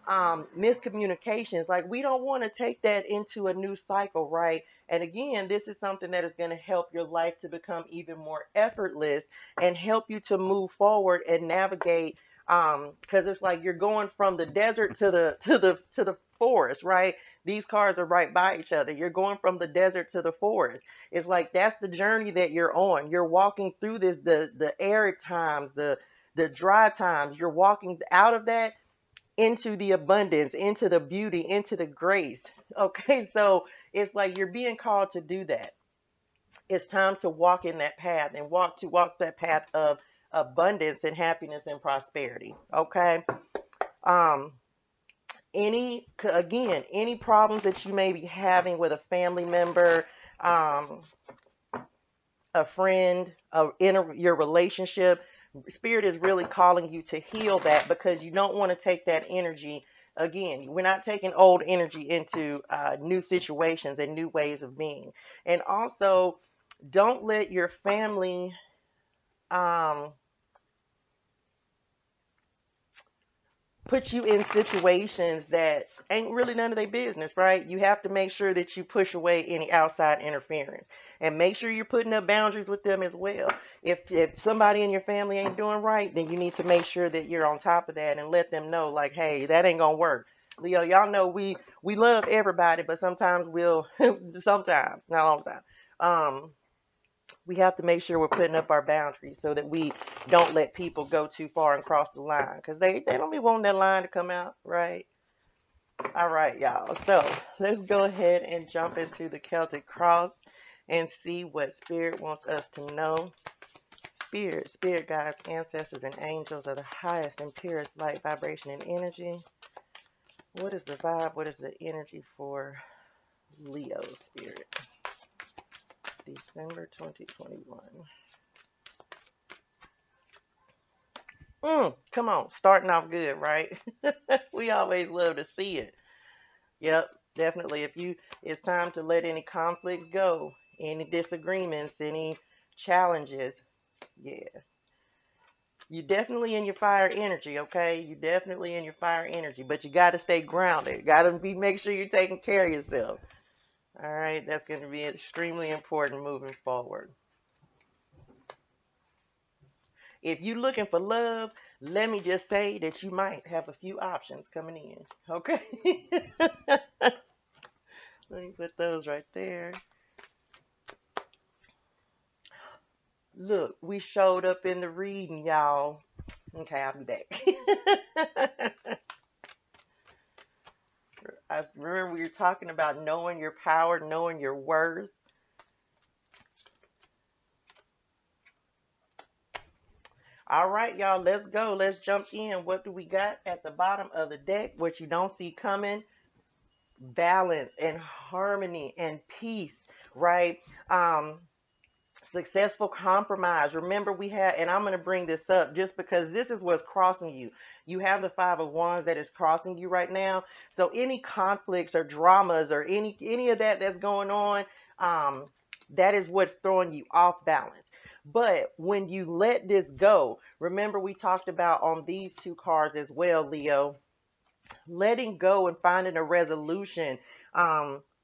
miscommunications. Like, we don't want to take that into a new cycle, right? And again, this is something that is going to help your life to become even more effortless and help you to move forward and navigate. Because it's like you're going from the desert to the forest, right? These cars are right by each other. You're going from the desert to the forest. It's like that's the journey that you're on. You're walking through this, the arid times, the dry times. You're walking out of that into the abundance, into the beauty, into the grace. Okay, so it's like you're being called to do that. It's time to walk in that path and walk that path of abundance and happiness and prosperity. Okay. Um, any problems that you may be having with a family member, um, a friend, your relationship, Spirit is really calling you to heal that because you don't want to take that energy again. We're not taking old energy into new situations and new ways of being. And also, don't let your family um, put you in situations that ain't really none of their business, right? You have to make sure that you push away any outside interference and make sure you're putting up boundaries with them as well. If somebody in your family ain't doing right, then you need to make sure that you're on top of that and let them know, like, hey, that ain't gonna work. Leo, y'all know we love everybody, but sometimes we'll sometimes, not all the time. We have to make sure we're putting up our boundaries so that we don't let people go too far and cross the line because they don't be wanting that line to come out, right? All right, y'all. So let's go ahead and jump into the Celtic cross and see what Spirit wants us to know. Spirit guides, ancestors, and angels are the highest and purest light, vibration, and energy. What is the vibe? What is the energy for Leo Spirit? December 2021. Come on, starting off good, right? We always love to see it. Yep, definitely. It's time to let any conflicts go, any disagreements, any challenges. Yeah, you definitely in your fire energy, okay? You definitely in your fire energy, but you got to stay grounded. Got to make sure you're taking care of yourself. All right, that's going to be extremely important moving forward. If you're looking for love, let me just say that you might have a few options coming in. Okay? Let me put those right there. Look, we showed up in the reading, y'all. Okay, I'll be back. I remember we were talking about knowing your power, knowing your worth. All right, y'all, let's go. Let's jump in. What do we got at the bottom of the deck? What you don't see coming? Balance and harmony and peace, right? Successful compromise. Remember, we had, and I'm going to bring this up just because this is what's crossing you. You have the Five of Wands that is crossing you right now. So any conflicts or dramas or any of that that's going on, that is what's throwing you off balance. But when you let this go, remember we talked about on these two cards as well, Leo, letting go and finding a resolution.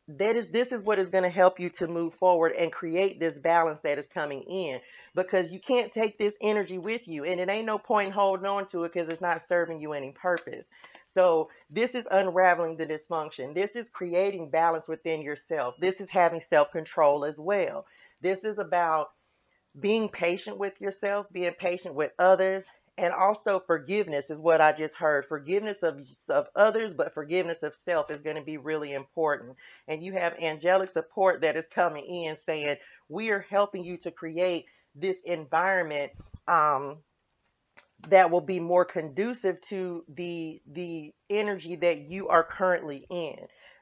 This is what is going to help you to move forward and create this balance that is coming in, because you can't take this energy with you and it ain't no point holding on to it because it's not serving you any purpose. So this is unraveling the dysfunction. This is creating balance within yourself. This is having self-control as well. This is about being patient with yourself, being patient with others, and also forgiveness is what I just heard. Forgiveness of others, but forgiveness of self is going to be really important. And you have angelic support that is coming in saying, we are helping you to create this environment um, that will be more conducive to the energy that you are currently in.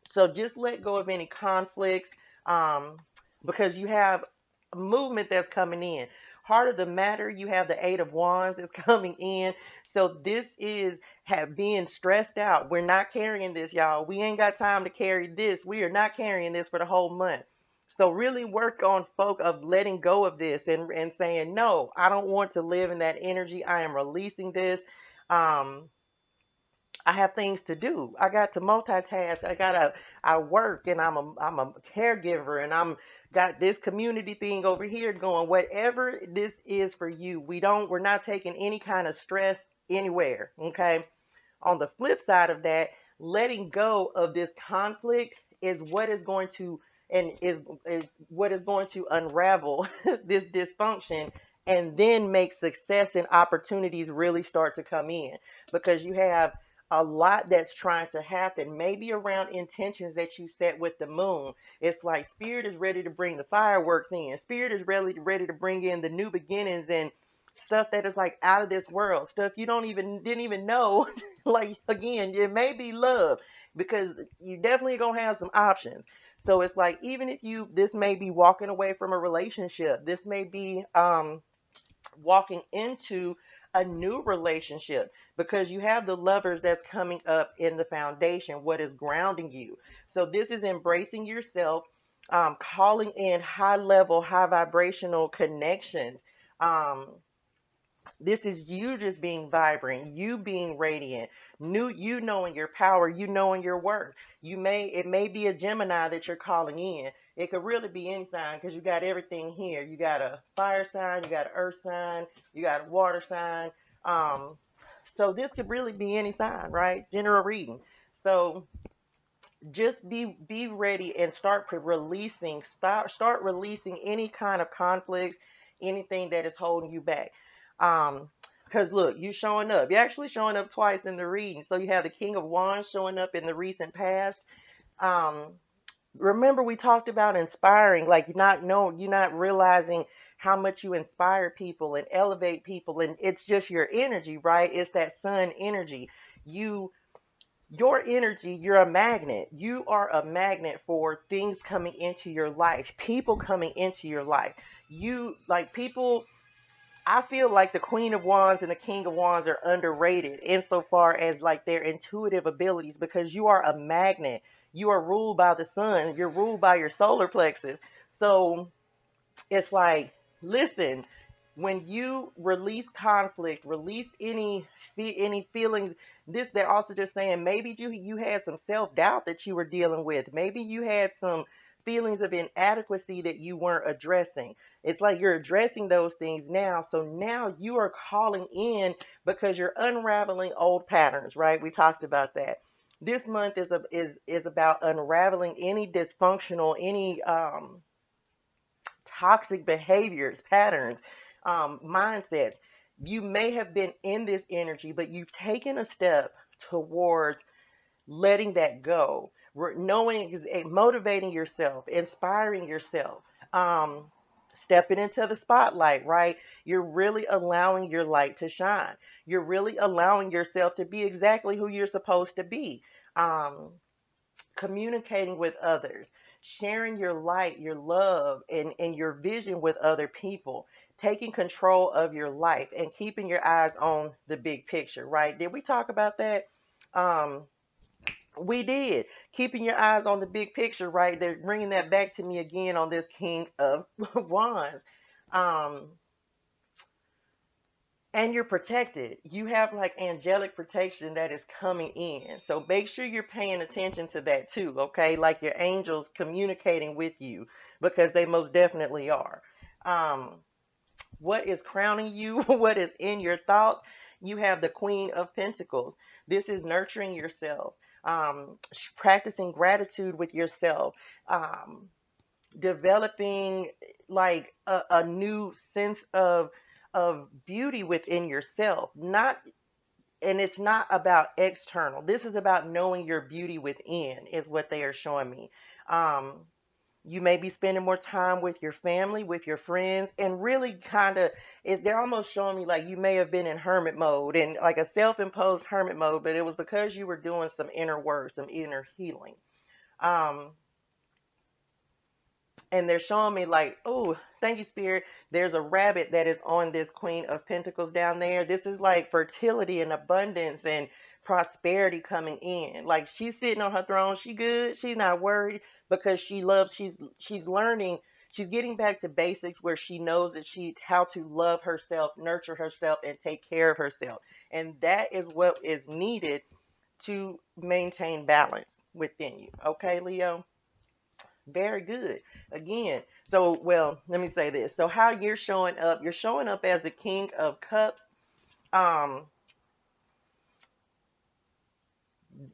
So just let go of any conflicts, um, because you have a movement that's coming in. Heart of the matter, you have the Eight of Wands is coming in. So this is have being stressed out. We're not carrying this, y'all. We ain't got time to carry this. We are not carrying this for the whole month. So really work on folk of letting go of this and saying, no, I don't want to live in that energy. I am releasing this. Um, I have things to do. I got to multitask. I work and I'm a caregiver and I'm got this community thing over here going. Whatever this is for you, we're not taking any kind of stress anywhere. Okay. On the flip side of that, letting go of this conflict is what is going to and is what is going to unravel this dysfunction and then make success and opportunities really start to come in, because you have a lot that's trying to happen, maybe around intentions that you set with the moon. It's like spirit is ready to bring the fireworks in. Spirit is really ready to bring in the new beginnings and stuff that is like out of this world, stuff you didn't even know. Like again, it may be love, because you definitely gonna have some options. So it's like, even if you this may be walking away from a relationship, this may be walking into a new relationship, because you have the lovers that's coming up in the foundation, what is grounding you. So this is embracing yourself, calling in high level, high vibrational connections. um, this is you just being vibrant, you being radiant, you knowing your power, you knowing your worth. It may be a Gemini that you're calling in. It could really be any sign, because you got everything here. You got a fire sign, you got an earth sign, you got a water sign. Um, so this could really be any sign, right? General reading. So just be ready and start releasing any kind of conflicts, anything that is holding you back. Because look, you showing up, you're actually showing up twice in the reading. So you have the King of Wands showing up in the recent past. um Remember, we talked about inspiring, like you're not realizing how much you inspire people and elevate people, and it's just your energy, right? It's that sun energy. You your energy, you're a magnet. You are a magnet for things coming into your life, people coming into your life. You like people. I feel like the Queen of Wands and the King of Wands are underrated insofar as like their intuitive abilities, because you are a magnet. You are ruled by the sun. You're ruled by your solar plexus. So it's like, listen, when you release conflict, release any feelings. This they're also just saying, maybe you had some self-doubt that you were dealing with. Maybe you had some feelings of inadequacy that you weren't addressing. It's like you're addressing those things now. So now you are calling in, because you're unraveling old patterns, right? We talked about that. This month is about unraveling any dysfunctional, any toxic behaviors, patterns, mindsets. You may have been in this energy, but you've taken a step towards letting that go, knowing, motivating yourself, inspiring yourself, stepping into the spotlight, right? You're really allowing your light to shine. You're really allowing yourself to be exactly who you're supposed to be. Um, Communicating with others, sharing your light, your love, and your vision with other people, taking control of your life and keeping your eyes on the big picture, right? Did we talk about that? Um, we did. Keeping your eyes on the big picture, right? They're bringing that back to me again on this King of Wands. Um, and you're protected. You have like angelic protection that is coming in. So make sure you're paying attention to that too, okay? Like your angels communicating with you, because they most definitely are. Um, what is crowning you? What is in your thoughts? You have the Queen of Pentacles. This is nurturing yourself, practicing gratitude with yourself, um, developing like a new sense of beauty within yourself. Not, and it's not about external. This is about knowing your beauty within, is what they are showing me. Um, you may be spending more time with your family, with your friends, and really kind of, they're almost showing me like you may have been in hermit mode and like a self-imposed hermit mode, but it was because you were doing some inner work, some inner healing. Um, and they're showing me like, oh, thank you, Spirit. There's a rabbit that is on this Queen of Pentacles down there. This is like fertility and abundance and prosperity coming in. Like she's sitting on her throne. She good. She's not worried because she loves. She's learning. She's getting back to basics where she knows that she how to love herself, nurture herself, and take care of herself. And that is what is needed to maintain balance within you. Okay, Leo? Very good. Again, so, well, let me say this. So how you're showing up as the King of Cups. Um,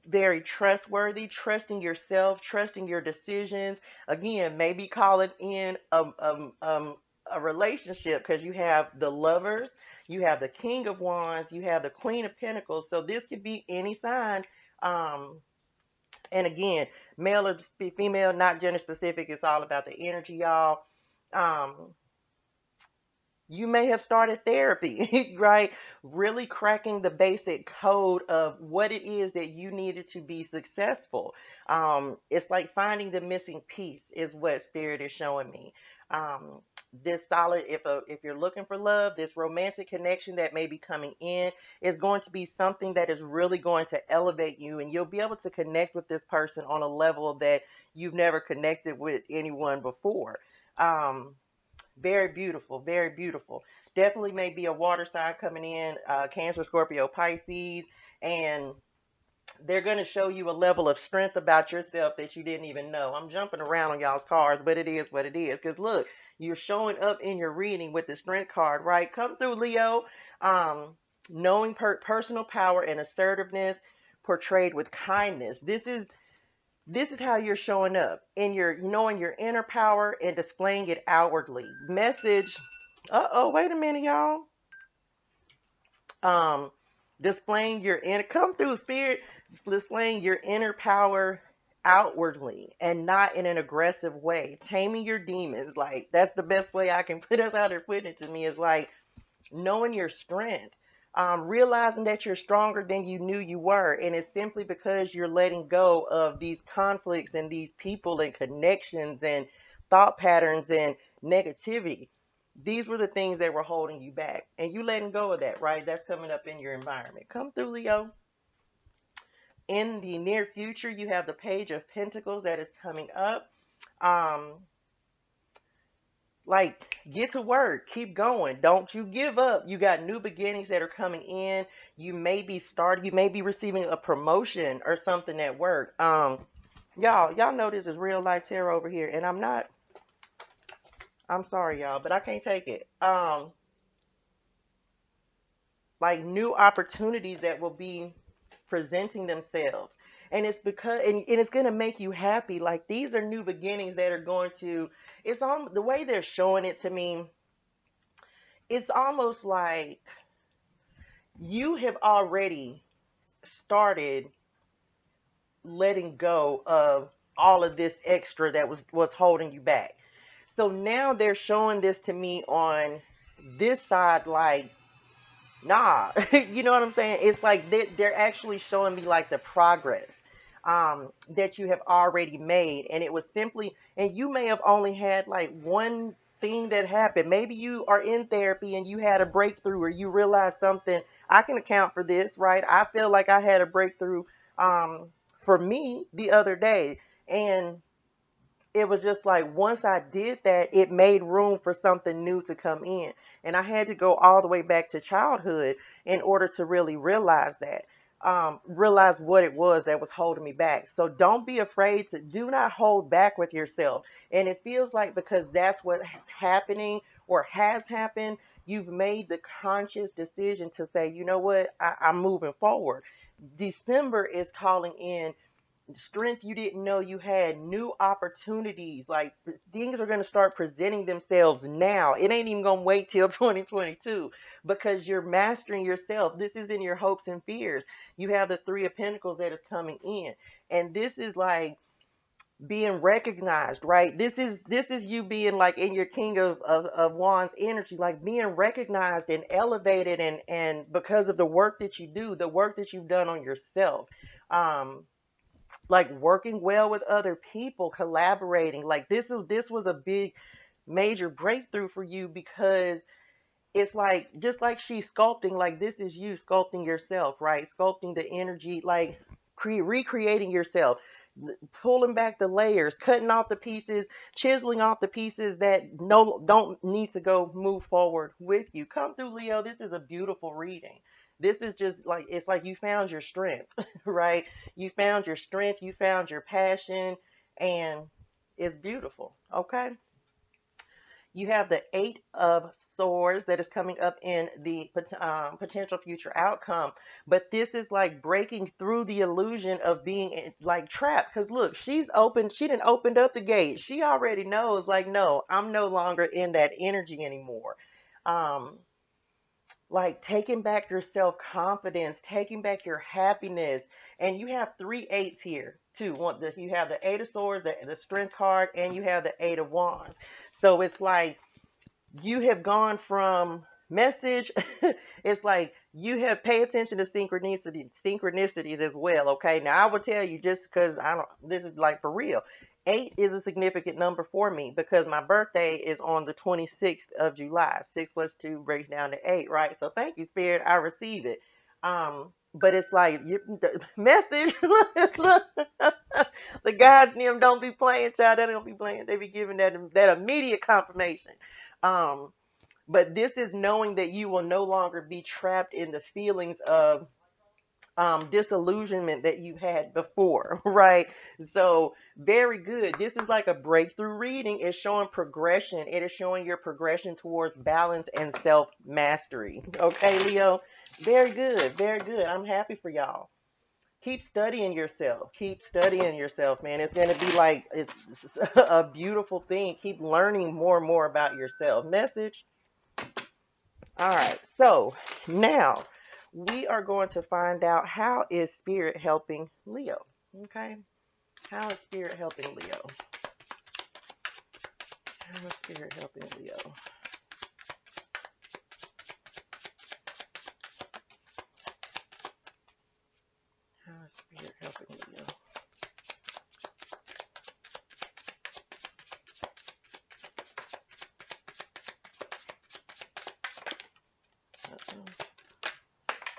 Very trustworthy, trusting yourself, trusting your decisions. Again, maybe calling in a relationship because you have the Lovers, you have the King of Wands, you have the Queen of Pentacles. So this could be any sign. Um, and again, male or female, not gender specific. It's all about the energy, y'all. Um, you may have started therapy, right? Really cracking the basic code of what it is that you needed to be successful. It's like finding the missing piece is what Spirit is showing me. Um, this solid, if you're looking for love, this romantic connection that may be coming in is going to be something that is really going to elevate you, and you'll be able to connect with this person on a level that you've never connected with anyone before. Um, Very beautiful, very beautiful. Definitely may be a water sign coming in, Cancer, Scorpio, Pisces, and they're going to show you a level of strength about yourself that you didn't even know. I'm jumping around on y'all's cards, but it is what it is. Because look, you're showing up in your reading with the strength card, right? Come through, Leo. Um, Knowing personal power and assertiveness portrayed with kindness. This is how you're showing up in your knowing your inner power and displaying it outwardly. Message. Uh-oh, wait a minute, y'all. Um, Displaying your inner come through, Spirit, displaying your inner power outwardly and not in an aggressive way. Taming your demons. Like that's the best way I can put us out there putting it to me is like knowing your strength, realizing that you're stronger than you knew you were. And it's simply because you're letting go of these conflicts and these people and connections and thought patterns and negativity. These were the things that were holding you back. And you letting go of that, right? That's coming up in your environment. Come through, Leo. In the near future, you have the Page of Pentacles that is coming up. Um, Like, get to work, keep going. Don't you give up. You got new beginnings that are coming in. You may be receiving a promotion or something at work. Y'all know this is real life tarot over here, and I'm sorry, y'all, but I can't take it. Like new opportunities that will be presenting themselves. And it's because and it's gonna make you happy. Like these are new beginnings that are going to it's on the way they're showing it to me, it's almost like you have already started letting go of all of this extra that was holding you back. So now they're showing this to me on this side like nah. You know what I'm saying? It's like they're actually showing me like the progress that you have already made. And it was simply, and you may have only had like one thing that happened. Maybe you are in therapy and you had a breakthrough or you realized something. I can account for this, right? I feel like I had a breakthrough for me the other day. And it was just like once I did that, it made room for something new to come in. And I had to go all the way back to childhood in order to really realize that, realize what it was that was holding me back. So don't be afraid to do not hold back with yourself. And it feels like because that's what is happening or has happened, You've made the conscious decision to say, you know what, I'm moving forward. December is calling in strength you didn't know you had, new opportunities. Like things are going to start presenting themselves now. It ain't even going to wait till 2022 because you're mastering yourself. This is in your hopes and fears. You have the Three of Pentacles that is coming in, and this is like being recognized, right? This is you being like in your King of Wands energy, like being recognized and elevated, and because of the work that you do, the work that you've done on yourself. Like working well with other people, collaborating. Like this was a big major breakthrough for you because it's like just like she's sculpting, like this is you sculpting yourself, right? Sculpting the energy, like recreating yourself, pulling back the layers, cutting off the pieces, chiseling off the pieces that no don't need to go move forward with you. Come through, Leo. This is a beautiful reading. This is just like it's like you found your strength, right? You found your strength, you found your passion, and it's beautiful. Okay. You have the Eight of Swords that is coming up in the potential future outcome. But this is like breaking through the illusion of being like trapped. Because look, she didn't opened up the gate. She already knows, like, no, I'm no longer in that energy anymore. Um, like taking back your self confidence, taking back your happiness. And you have three eights here too. You have the Eight of Swords, the Strength card, and you have the Eight of Wands. So it's like you have gone from message. It's like you have pay attention to synchronicities as well. Okay, now I will tell you, just because I don't, this is like for real. Eight is a significant number for me because my birthday is on the 26th of July. 6 plus 2 breaks down to 8, right? So thank you, Spirit. I receive it. But it's like the message. The gods and them don't be playing, child. They don't be playing. They be giving that immediate confirmation. Um, but this is knowing that you will no longer be trapped in the feelings of disillusionment that you had before, right? So very good. This is like a breakthrough reading. It's showing progression. It is showing your progression towards balance and self mastery. Okay, Leo. Very good. Very good. I'm happy for y'all. Keep studying yourself. Keep studying yourself, man. It's going to be like it's a beautiful thing. Keep learning more and more about yourself. Message. All right. So now we are going to find out how is Spirit helping Leo. Okay. How is Spirit helping Leo? How is Spirit helping Leo? How is Spirit helping Leo?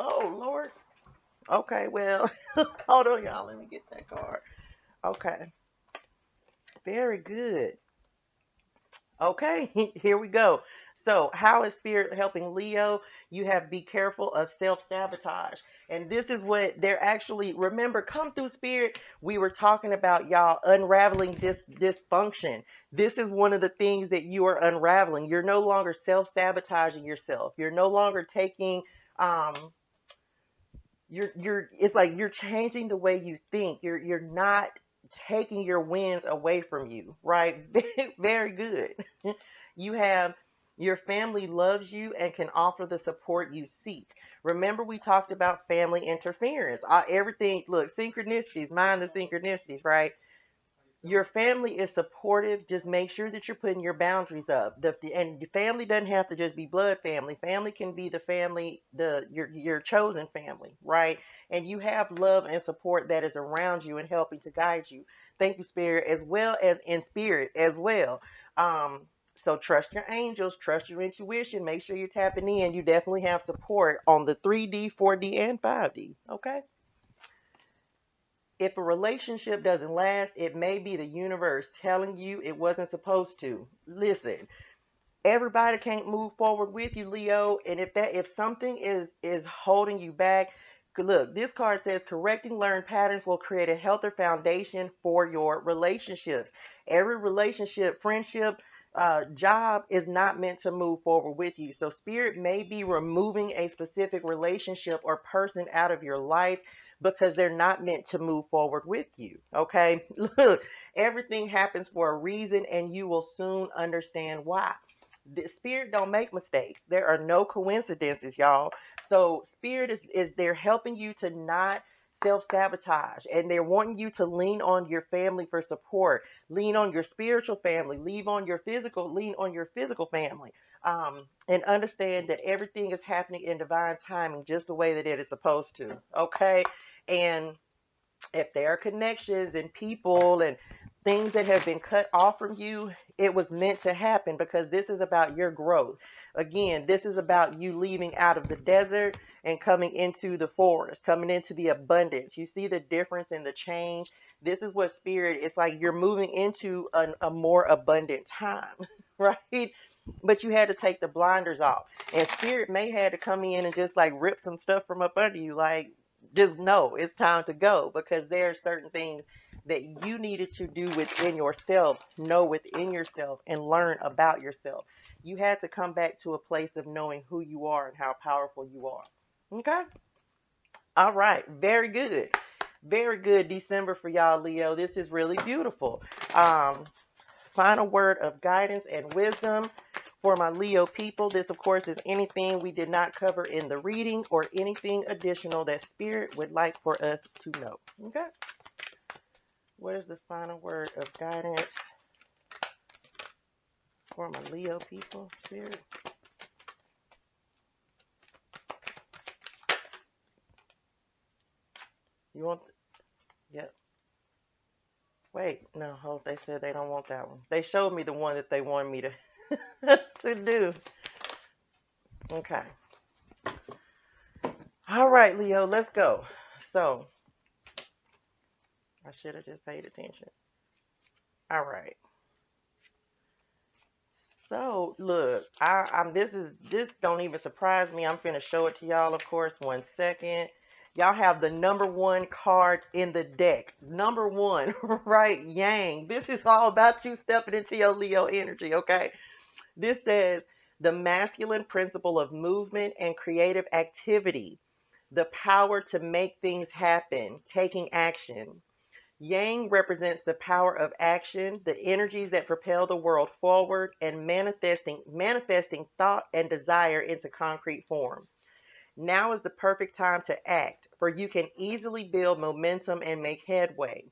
Oh, Lord. Okay, well, hold on, y'all. Let me get that card. Okay. Very good. Okay, here we go. So, how is Spirit helping Leo? You have be careful of self-sabotage. And this is what they're actually, remember, come through Spirit. We were talking about y'all unraveling this dysfunction. This is one of the things that you are unraveling. You're no longer self-sabotaging yourself. You're no longer taking um you're it's like you're changing the way you think. You're not taking your wins away from you, right? Very good. You have your family loves you and can offer the support you seek. Remember, we talked about family interference. Everything, look, synchronicities, mind the synchronicities, right? Your family is supportive. Just make sure that you're putting your boundaries up. And your family doesn't have to just be blood family. Family can be the family, your chosen family, right? And you have love and support that is around you and helping to guide you. Thank you, Spirit, as well as in Spirit as well. So trust your angels, trust your intuition. Make sure you're tapping in. You definitely have support on the 3D, 4D, and 5D. Okay. If a relationship doesn't last, it may be the universe telling you it wasn't supposed to. Listen, everybody can't move forward with you, Leo. And if something is holding you back, look, this card says correcting learned patterns will create a healthier foundation for your relationships. Every relationship, friendship, job is not meant to move forward with you. So spirit may be removing a specific relationship or person out of your life because they're not meant to move forward with you. Okay. Look, everything happens for a reason and you will soon understand why. The spirit don't make mistakes. There are no coincidences, y'all. So spirit is there helping you to not self-sabotage, and they're wanting you to lean on your family for support, lean on your spiritual family, lean on your physical family, and understand that everything is happening in divine timing, just the way that it is supposed to. Okay. And if there are connections and people and things that have been cut off from you, it was meant to happen because this is about your growth. Again, this is about you leaving out of the desert and coming into the forest, coming into the abundance. You see the difference in the change. This is what spirit, it's like you're moving into a more abundant time, right? But you had to take the blinders off. And spirit may had to come in and just like rip some stuff from up under you, like, just know it's time to go because there are certain things that you needed to do within yourself, know within yourself, and learn about yourself. You had to come back to a place of knowing who you are and how powerful you are. Okay? All right. Very good. Very good December for y'all, Leo. This is really beautiful. Um, Final word of guidance and wisdom for my Leo people. This, of course, is anything we did not cover in the reading or anything additional that Spirit would like for us to know. Okay? What is the final word of guidance for my Leo people, Spirit? You want... Yep. Wait, no, hold. They said they don't want that one. They showed me the one that they wanted me to to do. Okay. All right, Leo, let's go. So, I should have just paid attention. All right. So, look, I'm this don't even surprise me. I'm finna show it to y'all, of course. 1 second. Y'all have the number one card in the deck. Number one, right? Yang. This is all about you stepping into your Leo energy, okay? This says the masculine principle of movement and creative activity, the power to make things happen, taking action. Yang represents the power of action, the energies that propel the world forward, and manifesting thought and desire into concrete form. Now is the perfect time to act, for you can easily build momentum and make headway.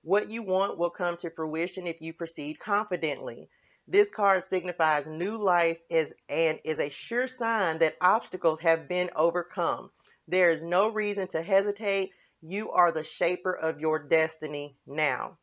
What you want will come to fruition if you proceed confidently. This card signifies new life and is a sure sign that obstacles have been overcome. There is no reason to hesitate. You are the shaper of your destiny now.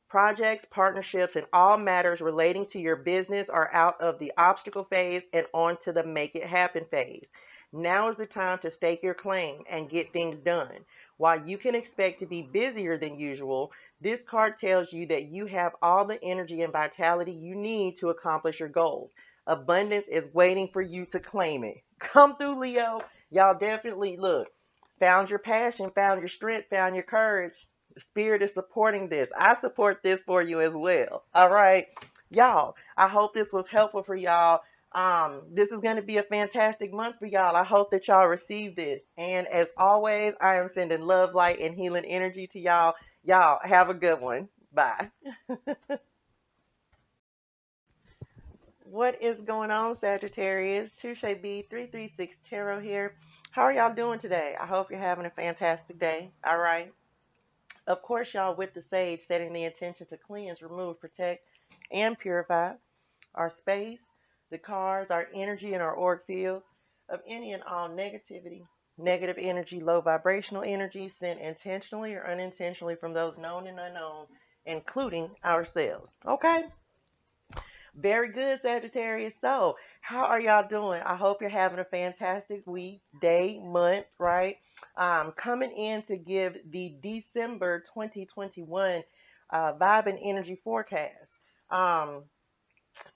Projects, partnerships, and all matters relating to your business are out of the obstacle phase and onto the make it happen phase. Now is the time to stake your claim and get things done. While you can expect to be busier than usual, this card tells you that you have all the energy and vitality you need to accomplish your goals. Abundance is waiting for you to claim it. Come through, Leo. Y'all definitely look. Found your passion, found your strength, found your courage. The spirit is supporting this. I support this for you as well. All right. Y'all, I hope this was helpful for y'all. This is going to be a fantastic month for y'all. I hope that y'all receive this. And as always, I am sending love, light, and healing energy to y'all. Y'all have a good one. Bye. What is going on, Sagittarius? ToShae B 336 Tarot here. How are y'all doing today? I hope you're having a fantastic day. All right. Of course, y'all, with the sage, setting the intention to cleanse, remove, protect, and purify our space, the cards, our energy, and our auric fields of any and all negativity, negative energy, low vibrational energy sent intentionally or unintentionally from those known and unknown, including ourselves. Okay? Very good, Sagittarius. So, how are y'all doing? I hope you're having a fantastic week, day, month, right? Coming in to give the December 2021 vibe and energy forecast. Um,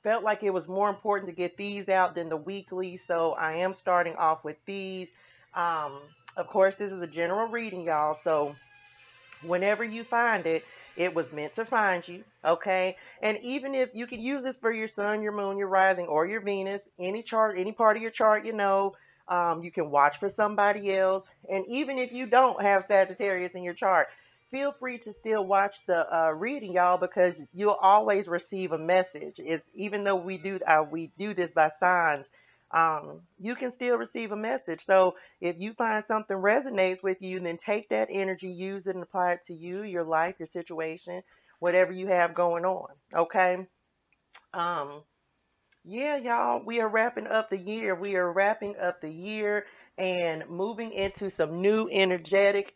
Felt like it was more important to get these out than the weekly, so I am starting off with these. Of course, this is a general reading, y'all, so whenever you find it, It was meant to find you, okay? And even if you can use this for your sun, your moon, your rising, or your Venus, any chart, any part of your chart, you can watch for somebody else. And even if you don't have Sagittarius in your chart, feel free to still watch the reading, y'all, because you'll always receive a message. It's even though we do this by signs, you can still receive a message. So if you find something resonates with you, then take that energy, use it, and apply it to you, your life, your situation, whatever you have going on. Okay. Um, yeah, y'all, we are wrapping up the year. We are wrapping up the year and moving into some new energetic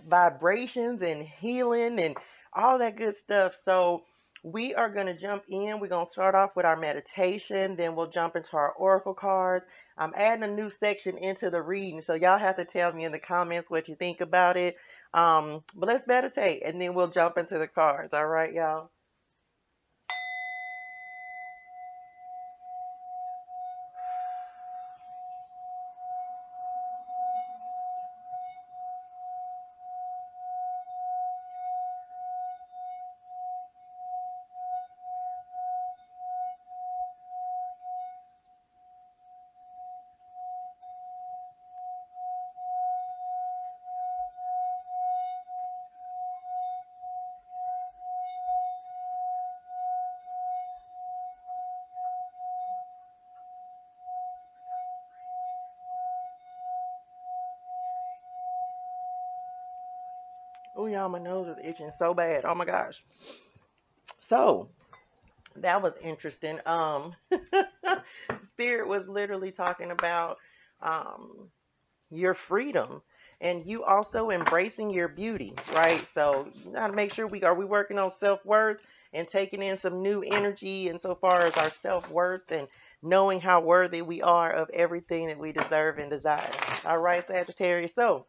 vibrations and healing and all that good stuff. So, we are going to jump in. We're going to start off with our meditation, then we'll jump into our oracle cards. I'm adding a new section into the reading, so y'all have to tell me in the comments what you think about it. But let's meditate and then we'll jump into the cards. All right, y'all? Oh, y'all, my nose is itching so bad. Oh my gosh. So, that was interesting. Spirit was literally talking about um, your freedom and you also embracing your beauty, right? So you gotta make sure we working on self-worth and taking in some new energy insofar as our self-worth and knowing how worthy we are of everything that we deserve and desire. All right, Sagittarius. So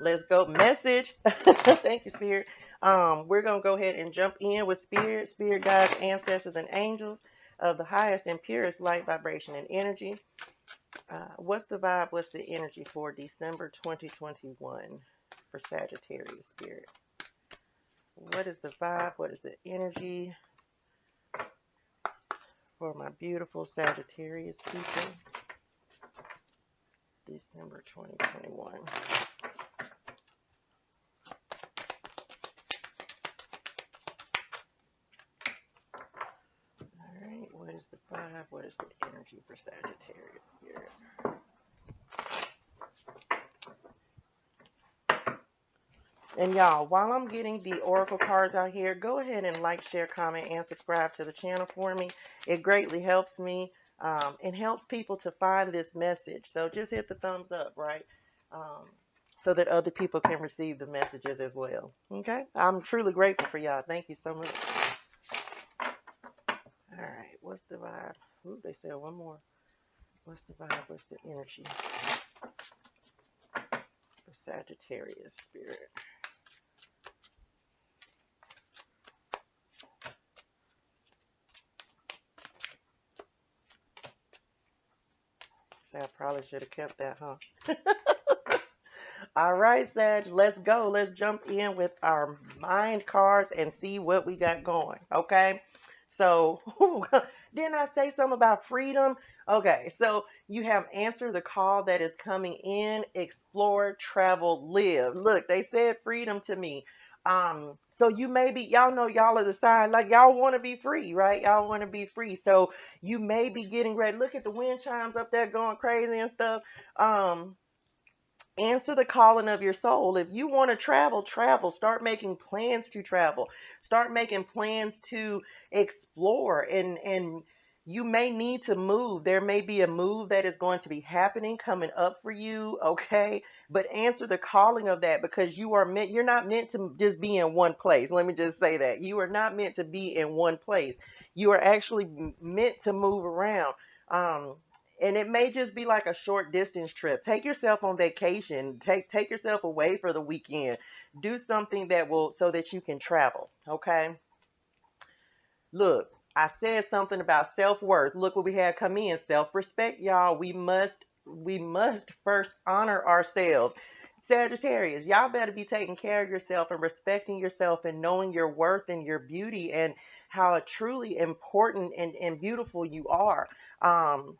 let's go. Message. Thank you, Spirit. We're going to go ahead and jump in with Spirit guides, ancestors, and angels of the highest and purest light, vibration, and energy. What's the vibe? What's the energy for December 2021 for Sagittarius, Spirit? What is the vibe? What is the energy for my beautiful Sagittarius people? December 2021. Alright, what is the vibe? What is the energy for Sagittarius, Spirit? And y'all, while I'm getting the oracle cards out here, go ahead and like, share, comment, and subscribe to the channel for me. It greatly helps me and helps people to find this message. So just hit the thumbs up, right? Um, so that other people can receive the messages as well. Okay? I'm truly grateful for y'all. Thank you so much. All right, what's the vibe? Ooh, they said one more. What's the vibe? What's the energy for Sagittarius, Spirit? I probably should have kept that, huh? All right, Sag, let's go. Let's jump in with our mind cards and see what we got going. Okay. So, didn't I say something about freedom? Okay, so you have answer the call that is coming in, explore, travel, live. Look, they said freedom to me. So you may be, y'all know y'all are the sign, like y'all want to be free, right? Y'all want to be free. So you may be getting ready. Look at the wind chimes up there going crazy and stuff. Um, Answer the calling of your soul. If you want to travel, travel. Start making plans to travel. Start making plans to explore. And you may need to move. There may be a move that is going to be happening coming up for you, okay? But answer the calling of that because you're not meant to just be in one place. Let me just say that. You are not meant to be in one place. You are actually meant to move around. Um, and it may just be like a short distance trip. Take yourself on vacation. Take yourself away for the weekend. Do something that will so that you can travel. Okay. Look, I said something about self-worth. Look what we had come in. Self-respect, y'all. We must first honor ourselves. Sagittarius, y'all better be taking care of yourself and respecting yourself and knowing your worth and your beauty and how truly important and beautiful you are. Um,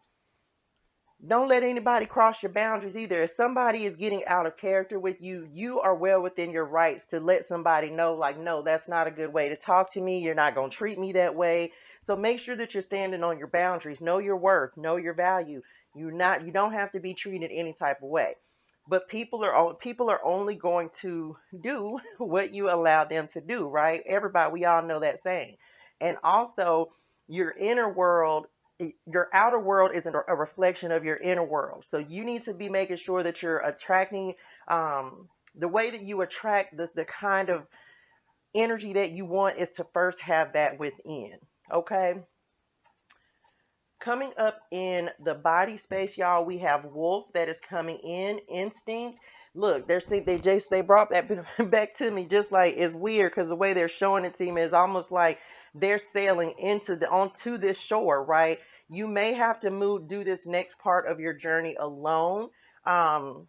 don't let anybody cross your boundaries either. If somebody is getting out of character with you, you are well within your rights to let somebody know, like, no, that's not a good way to talk to me. You're not going to treat me that way. So make sure that you're standing on your boundaries. Know your worth. Know your value. You don't have to be treated any type of way. But people are only going to do what you allow them to do, right? Everybody, we all know that saying. And also, your inner world, your outer world is a reflection of your inner world. So you need to be making sure that you're attracting the way that you attract the kind of energy that you want is to first have that within. Okay. Coming up in the body space, y'all, we have wolf that is coming in, instinct. Look, they brought that back to me, just like it's weird because the way they're showing it to me is almost like they're sailing onto this shore, right? You may have to do this next part of your journey alone. Um,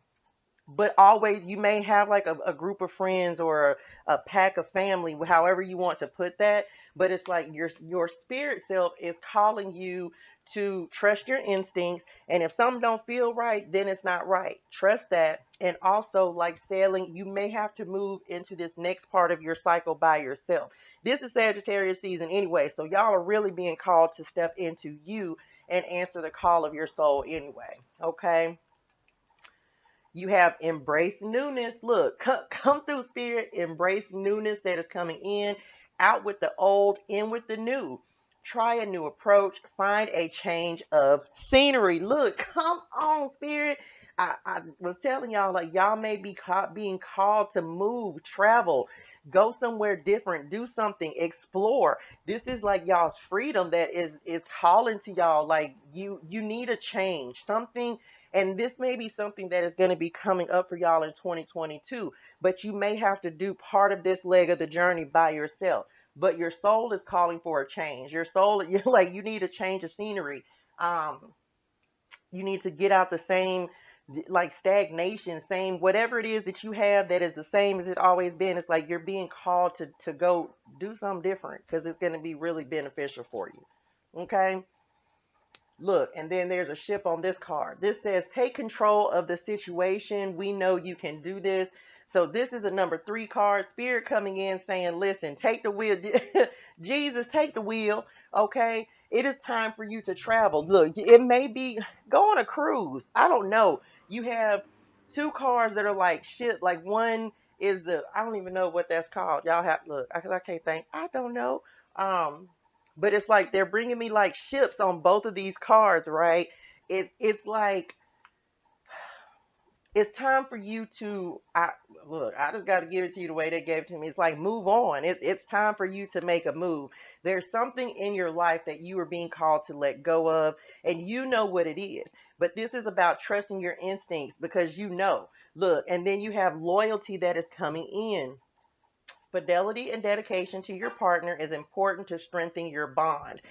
but always you may have like a group of friends or a pack of family, however you want to put that. But it's like your spirit self is calling you to trust your instincts, and if something don't feel right, then it's not right. Trust that. And also, like sailing, you may have to move into this next part of your cycle by yourself. This is Sagittarius season anyway, so y'all are really being called to step into you and answer the call of your soul anyway. Okay. You have embrace newness. Look, come through, spirit. Embrace newness that is coming in. Out with the old, in with the new. Try a new approach. Find a change of scenery. Look, come on, spirit. I was telling y'all, like, y'all may be being called to move, travel, go somewhere different, do something, explore. This is like y'all's freedom that is calling to y'all. Like, you need a change, something. And this may be something that is going to be coming up for y'all in 2022, but you may have to do part of this leg of the journey by yourself. But your soul is calling for a change. Your soul, you're like, you need a change of scenery. Um, you need to get out the same, like, stagnation, same whatever it is that you have that is the same as it always been. It's like you're being called to go do something different because it's going to be really beneficial for you. Okay. Look, and then there's a ship on this card. This says, take control of the situation. We know you can do this. So this is a number 3 card. Spirit coming in saying, listen, take the wheel. Jesus, take the wheel. Okay. It is time for you to travel. Look, it may be go on a cruise. I don't know. You have 2 cards that are like shit. Like one is I don't even know what that's called. Y'all have, look, I can't think. I don't know. But it's like they're bringing me like ships on both of these cards, right? It's like it's time for you to look. I just got to give it to you the way they gave it to me. It's like move on. It's time for you to make a move. There's something in your life that you are being called to let go of, and you know what it is. But this is about trusting your instincts because you know. Look, and then you have loyalty that is coming in. Fidelity and dedication to your partner is important to strengthen your bond.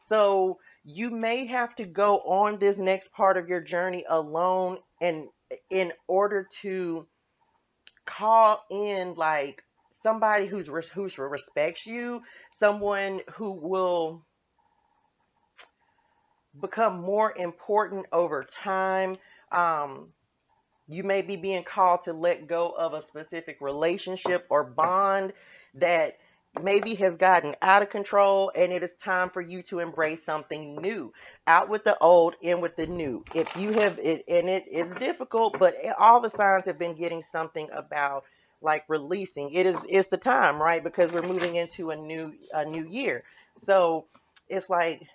So you may have to go on this next part of your journey alone, and in order to call in like somebody who respects you, someone who will become more important over time. You may be being called to let go of a specific relationship or bond that maybe has gotten out of control, and it is time for you to embrace something new. Out with the old, in with the new. If you have it, and it's difficult, but all the signs have been getting something about like releasing. It's the time, right? Because we're moving into a new year. So it's like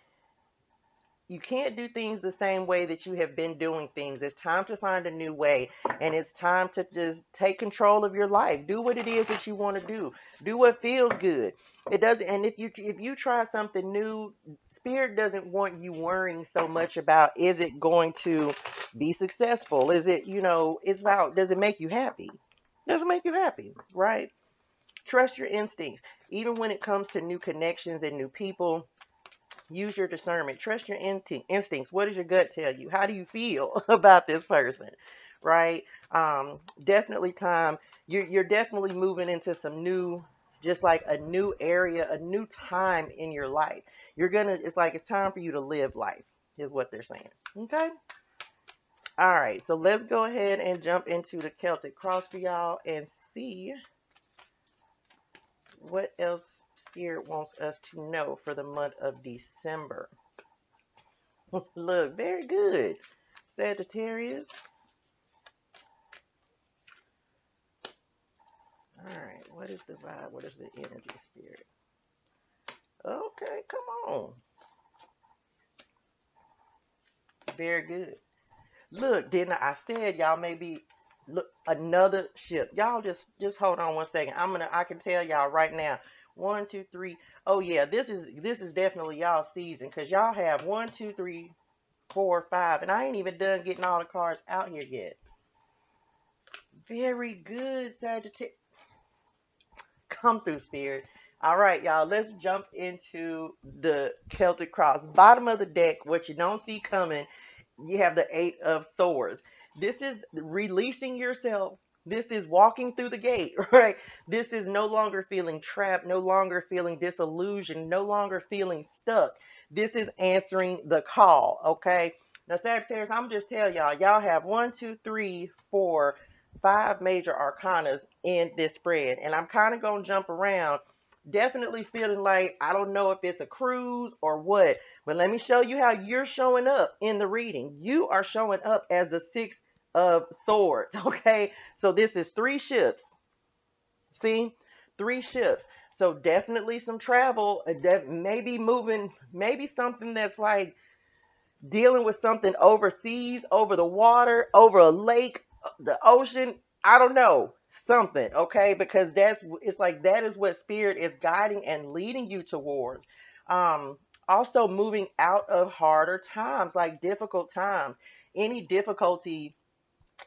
you can't do things the same way that you have been doing things. It's time to find a new way, and it's time to just take control of your life. Do what it is that you want to do. Do what feels good. It doesn't. And if you try something new, spirit doesn't want you worrying so much about is it going to be successful? Is it, it's about, does it make you happy? Does it make you happy, right? Trust your instincts. Even when it comes to new connections and new people, use your discernment. Trust your instincts. What does your gut tell you? How do you feel about this person? right? Definitely time. You're definitely moving into some new, just like a new area, a new time in your life. It's like it's time for you to live life, is what they're saying. Okay. All right. So let's go ahead and jump into the Celtic cross for y'all and see what else Spirit wants us to know for the month of December. Look, very good, Sagittarius. All right, what is the vibe? What is the energy, Spirit? Okay, come on. Very good. Look, didn't I said y'all maybe look another ship. Y'all just hold on one second. I can tell y'all right now. One, two, three. Oh yeah, this is definitely y'all season because y'all have one, two, three, four, five, and I ain't even done getting all the cards out here yet. Very good, Sagittarius. Come through, Spirit. All right, y'all, let's jump into the Celtic cross. Bottom of the deck, what you don't see coming, you have the Eight of Swords. This is releasing yourself. This is walking through the gate, right? This is no longer feeling trapped, no longer feeling disillusioned, no longer feeling stuck. This is answering the call, okay? Now, Sagittarius, I'm just tell y'all have one, two, three, four, five major arcanas in this spread. And I'm kind of going to jump around. Definitely feeling like, I don't know if it's a cruise or what, but let me show you how you're showing up in the reading. You are showing up as the Six of Swords, okay? So this is three ships. See? Three ships. So definitely some travel, maybe moving, maybe something that's like dealing with something overseas, over the water, over a lake, the ocean. I don't know. Something, okay? Because it's like that is what Spirit is guiding and leading you towards. Um, Also moving out of harder times, like difficult times. Any difficulty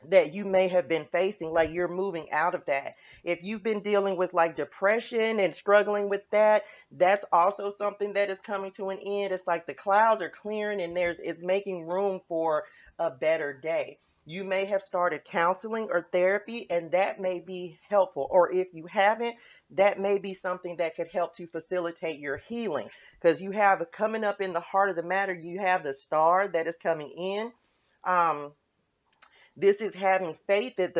that you may have been facing, like you're moving out of that. If you've been dealing with like depression and struggling with that, that's also something that is coming to an end. It's like the clouds are clearing and it's making room for a better day. You may have started counseling or therapy, and that may be helpful. Or if you haven't, that may be something that could help to facilitate your healing. Because you have coming up in the heart of the matter, you have the star that is coming in. This is having faith that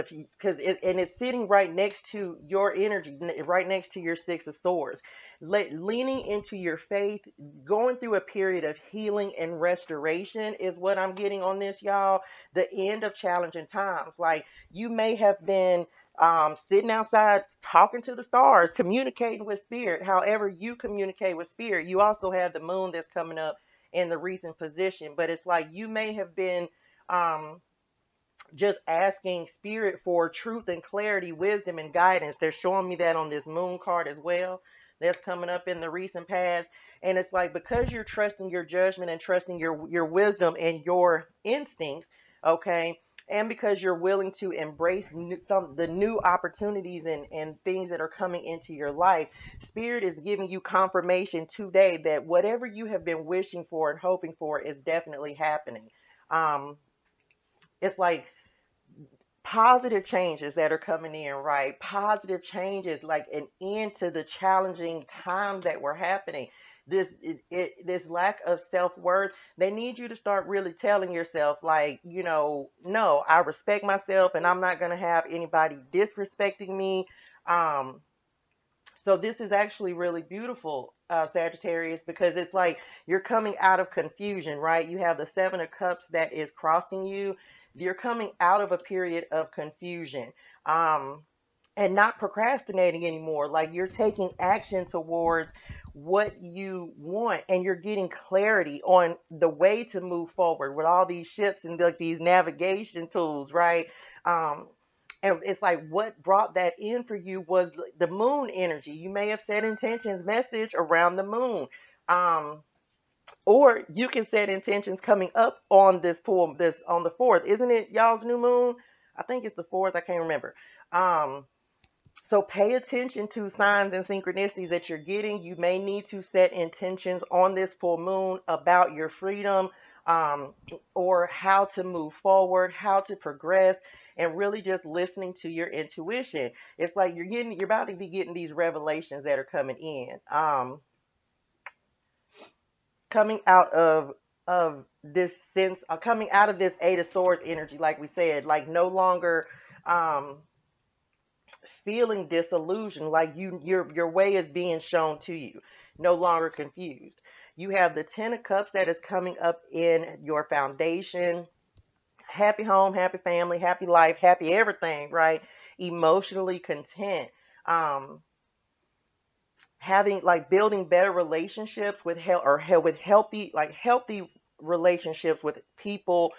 and it's sitting right next to your energy, right next to your Six of Swords. Leaning into your faith, going through a period of healing and restoration is what I'm getting on this, y'all. The end of challenging times. Like you may have been sitting outside talking to the stars, communicating with Spirit. However, you communicate with Spirit. You also have the moon that's coming up in the recent position, but it's like you may have been. Just asking Spirit for truth and clarity, wisdom and guidance. They're showing me that on this moon card as well. That's coming up in the recent past. And it's like because you're trusting your judgment and trusting your wisdom and your instincts, okay, and because you're willing to embrace the new opportunities and things that are coming into your life, Spirit is giving you confirmation today that whatever you have been wishing for and hoping for is definitely happening. Um, it's like positive changes that are coming in, right? Positive changes, like an end to the challenging times that were happening. This lack of self-worth, they need you to start really telling yourself, like, no, I respect myself and I'm not going to have anybody disrespecting me. Um, so this is actually really beautiful, Sagittarius, because it's like you're coming out of confusion, right? You have the Seven of Cups that is crossing you. You're coming out of a period of confusion, and not procrastinating anymore. Like you're taking action towards what you want, and you're getting clarity on the way to move forward with all these ships and like these navigation tools, right? Um, and it's like what brought that in for you was the moon energy. You may have set intentions message around the moon. Um, or you can set intentions coming up on this on the 4th. Isn't it y'all's new moon? I think it's the 4th. I can't remember. Um, so pay attention to signs and synchronicities that you're getting. You may need to set intentions on this full moon about your freedom, um, or how to move forward, how to progress, and really just listening to your intuition. It's like you're about to be getting these revelations that are coming in, coming out of this sense, coming out of this Eight of Swords energy, like we said, like no longer um feeling disillusioned, like your way is being shown to you, no longer confused. You have the Ten of Cups that is coming up in your foundation. Happy home, happy family, happy life, happy everything, right? Emotionally content. Um, having like building better relationships with with healthy relationships with people.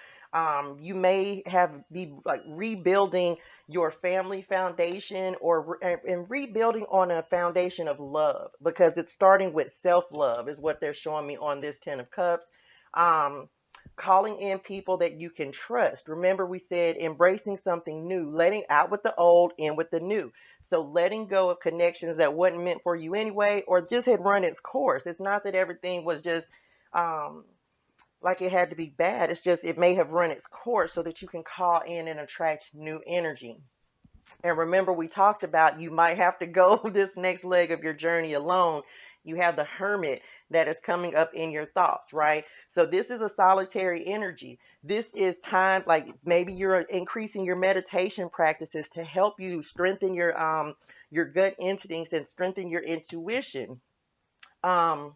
You may have be like rebuilding your family foundation, or and rebuilding on a foundation of love, because it's starting with self-love is what they're showing me on this Ten of Cups. um Calling in people that you can trust. Remember, we said embracing something new, letting out with the old, in with the new. So letting go of connections that wasn't meant for you anyway, or just had run its course. It's not that everything was just um, like it had to be bad. It's just it may have run its course so that you can call in and attract new energy. And remember, we talked about you might have to go this next leg of your journey alone. You have the Hermit that is coming up in your thoughts, right? So this is a solitary energy. This is time, like maybe you're increasing your meditation practices to help you strengthen your gut instincts and strengthen your intuition. Um,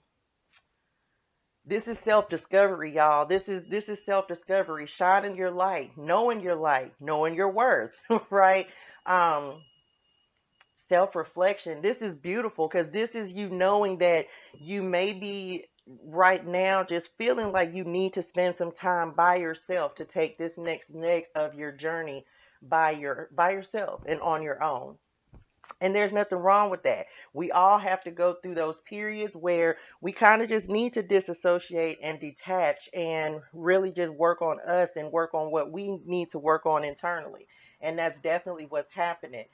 this is self-discovery, y'all. This is self-discovery, shining your light, knowing your worth, right? Um, self-reflection. This is beautiful because this is you knowing that you may be right now just feeling like you need to spend some time by yourself to take this next leg of your journey by yourself and on your own. And there's nothing wrong with that. We all have to go through those periods where we kind of just need to disassociate and detach and really just work on us and work on what we need to work on internally. And that's definitely what's happening.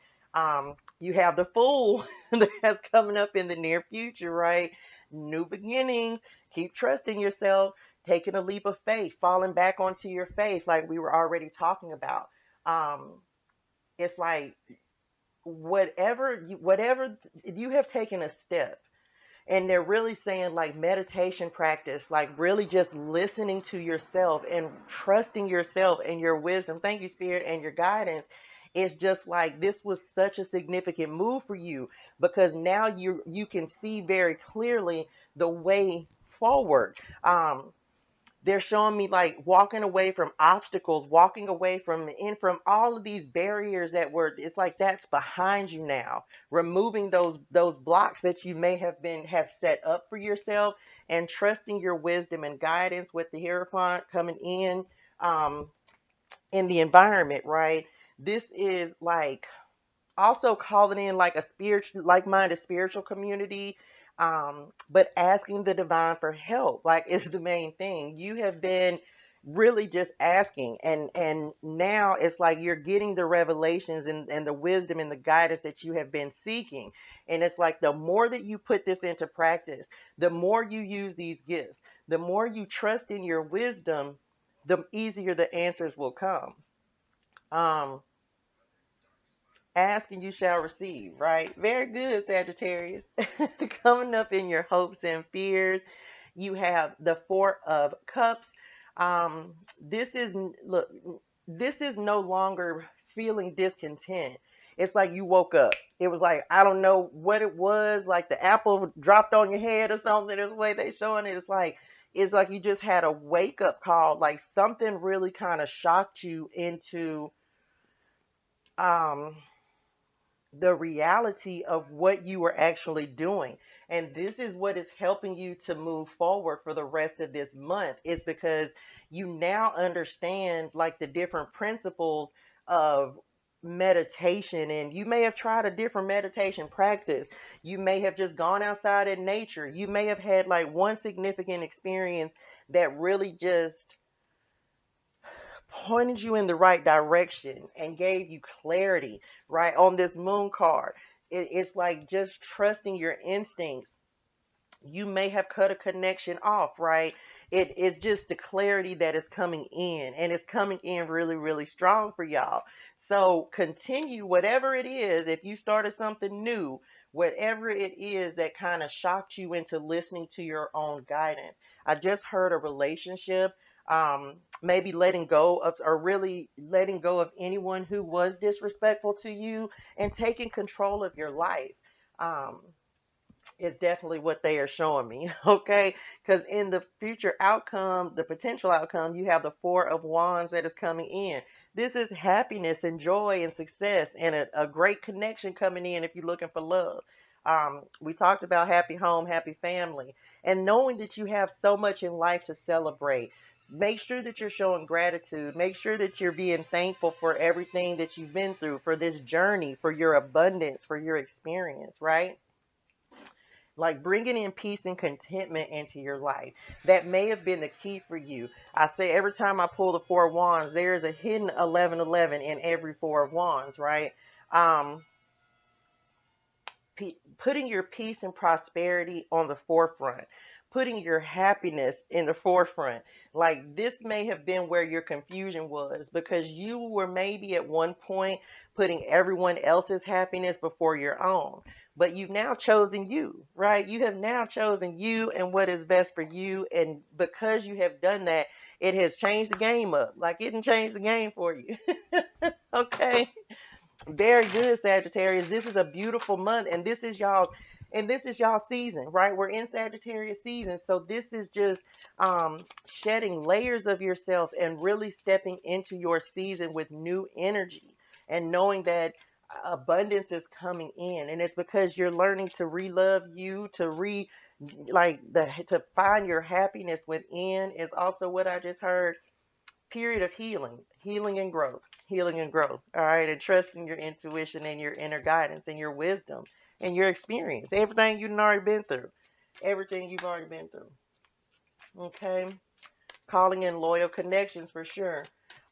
You have the Fool that's coming up in the near future, right? New beginnings. Keep trusting yourself, taking a leap of faith, falling back onto your faith, like we were already talking about. Um, it's like whatever you have taken a step, and they're really saying like meditation practice, like really just listening to yourself and trusting yourself and your wisdom, thank you spirit, and your guidance. It's just like this was such a significant move for you, because now you can see very clearly the way forward. They're showing me like walking away from obstacles, walking away from all of these barriers that were, it's like that's behind you now, removing those blocks that you may have set up for yourself, and trusting your wisdom and guidance with the Hierophant coming um in the environment, right? This is like also calling in like a spiritual, like-minded spiritual community, but asking the divine for help, like, is the main thing. You have been really just asking, and now it's like you're getting the revelations and the wisdom and the guidance that you have been seeking. And it's like the more that you put this into practice, the more you use these gifts, the more you trust in your wisdom, the easier the answers will come. um Ask and you shall receive, right? Very good, Sagittarius. Coming up in your hopes and fears, you have the Four of Cups. This is, look, this is no longer feeling discontent. It's like you woke up. It was like, I don't know what it was, like the apple dropped on your head or something. Is the way they showing it. It's like you just had a wake up call, like something really kind of shocked you into um the reality of what you were actually doing. And this is what is helping you to move forward for the rest of this month, is because you now understand like the different principles of meditation. And you may have tried a different meditation practice. You may have just gone outside in nature. You may have had like one significant experience that really just pointed you in the right direction and gave you clarity, right? On this moon card, it's like just trusting your instincts. You may have cut a connection off, right? It is just the clarity that is coming in, and it's coming in really, really strong for y'all. So continue whatever it is. If you started something new, whatever it is that kind of shocked you into listening to your own guidance. I just heard a relationship, maybe letting go of, or really letting go of anyone who was disrespectful to you and taking control of your life. Um, is definitely what they are showing me. Okay, because in the future outcome, the potential outcome, you have the Four of Wands that is coming in. This is happiness and joy and success and a great connection coming in if you're looking for love. We talked about happy home, happy family, and knowing that you have so much in life to celebrate. Make sure that you're showing gratitude. Make sure that you're being thankful for everything that you've been through, for this journey, for your abundance, for your experience, right? Like bringing in peace and contentment into your life. That may have been the key for you. I say every time I pull the Four of Wands, there's a hidden 1111 in every Four of Wands, right? Um, Putting your peace and prosperity on the forefront, putting your happiness in the forefront. Like this may have been where your confusion was, because you were maybe at one point putting everyone else's happiness before your own. But you've now chosen you, right? You have now chosen you and what is best for you. And because you have done that, it has changed the game up. Like it didn't change the game for you. Okay. Very good, Sagittarius. This is a beautiful month, and this is y'all season, right? We're in Sagittarius season, so this is just shedding layers of yourself and really stepping into your season with new energy and knowing that abundance is coming in, and it's because you're learning to re-love you, to find your happiness within. Is also what I just heard. Period of healing, healing and growth, healing and growth. All right. And trusting your intuition and your inner guidance and your wisdom and your experience. Everything you've already been through. Everything you've already been through. Okay. Calling in loyal connections for sure.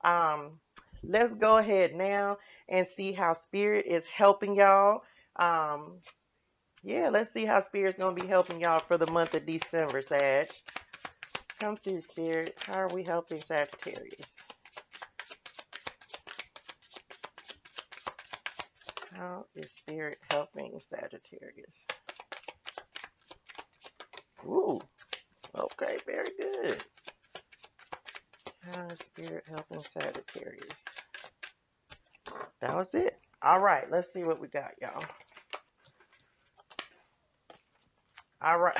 Um, let's go ahead now and see how spirit is helping y'all. Um, yeah, let's see how spirit's gonna be helping y'all for the month of December, Sag. Come through, spirit. How are we helping Sagittarius? How is spirit helping Sagittarius? Ooh, okay, very good. How is spirit helping Sagittarius? That was it. All right, let's see what we got, y'all. All right,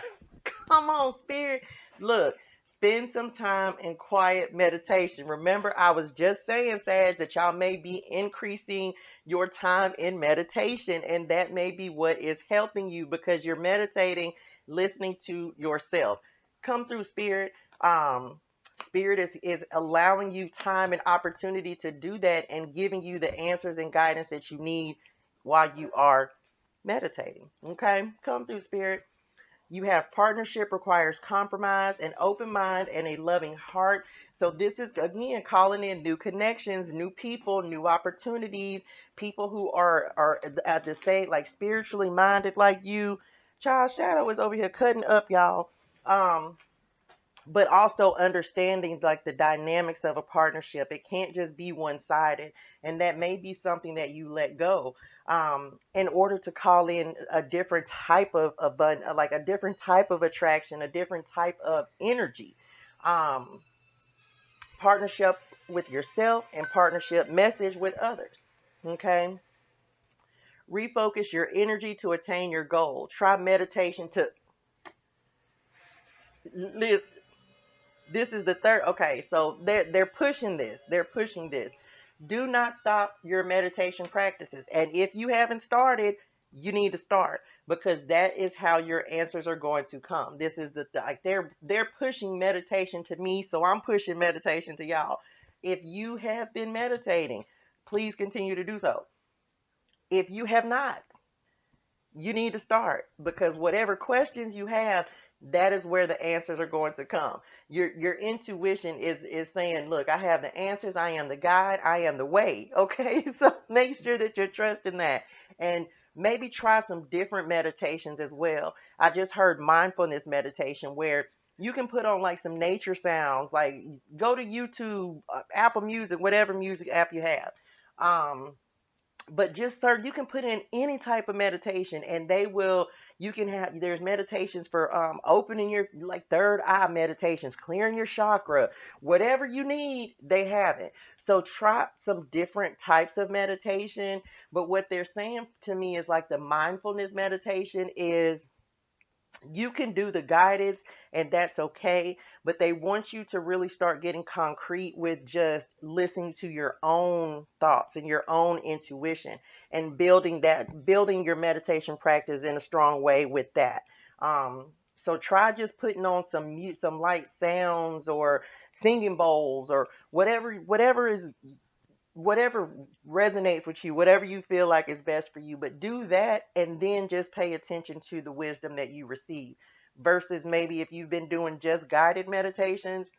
come on, spirit. Look, spend some time in quiet meditation. Remember, I was just saying, Sag, that y'all may be increasing your time in meditation, and that may be what is helping you because you're meditating, listening to yourself. Come through, spirit. Spirit is allowing you time and opportunity to do that and giving you the answers and guidance that you need while you are meditating. Okay, come through, spirit. You have partnership requires compromise, an open mind, and a loving heart. So this is again calling in new connections, new people, new opportunities, people who are at the same, like spiritually minded like you. Child Shadow is over here cutting up, y'all. But also understanding like the dynamics of a partnership. It can't just be one-sided, and that may be something that you let go in order to call in a different type of abundance, like a different type of attraction, a different type of energy. Um, Partnership with yourself and partnership message with others. Okay. Refocus your energy to attain your goal. Try meditation to live. This is the third. Okay, so they're pushing this. They're pushing this. Do not stop your meditation practices. And if you haven't started, you need to start, because that is how your answers are going to come. This is like they're pushing meditation to me, so I'm pushing meditation to y'all. If you have been meditating, please continue to do so. If you have not, you need to start, because whatever questions you have, that is where the answers are going to come. Your intuition is saying, look, I have the answers, I am the guide, I am the way. Okay, so make sure that you're trusting that, and maybe try some different meditations as well. I just heard mindfulness meditation, where You can put on like some nature sounds, like go to YouTube, Apple Music, whatever music app you have. But just search, you can put in any type of meditation and they will, you can have, there's meditations for opening your like third eye meditations, clearing your chakra, whatever you need, they have it. So try some different types of meditation. But what they're saying to me is like the mindfulness meditation is, you can do the guidance and that's okay, but they want you to really start getting concrete with just listening to your own thoughts and your own intuition, and building your meditation practice in a strong way with that. So try just putting on some light sounds or singing bowls or whatever resonates with you, whatever you feel like is best for you, but do that and then just pay attention to the wisdom that you receive. Versus maybe if you've been doing just guided meditations,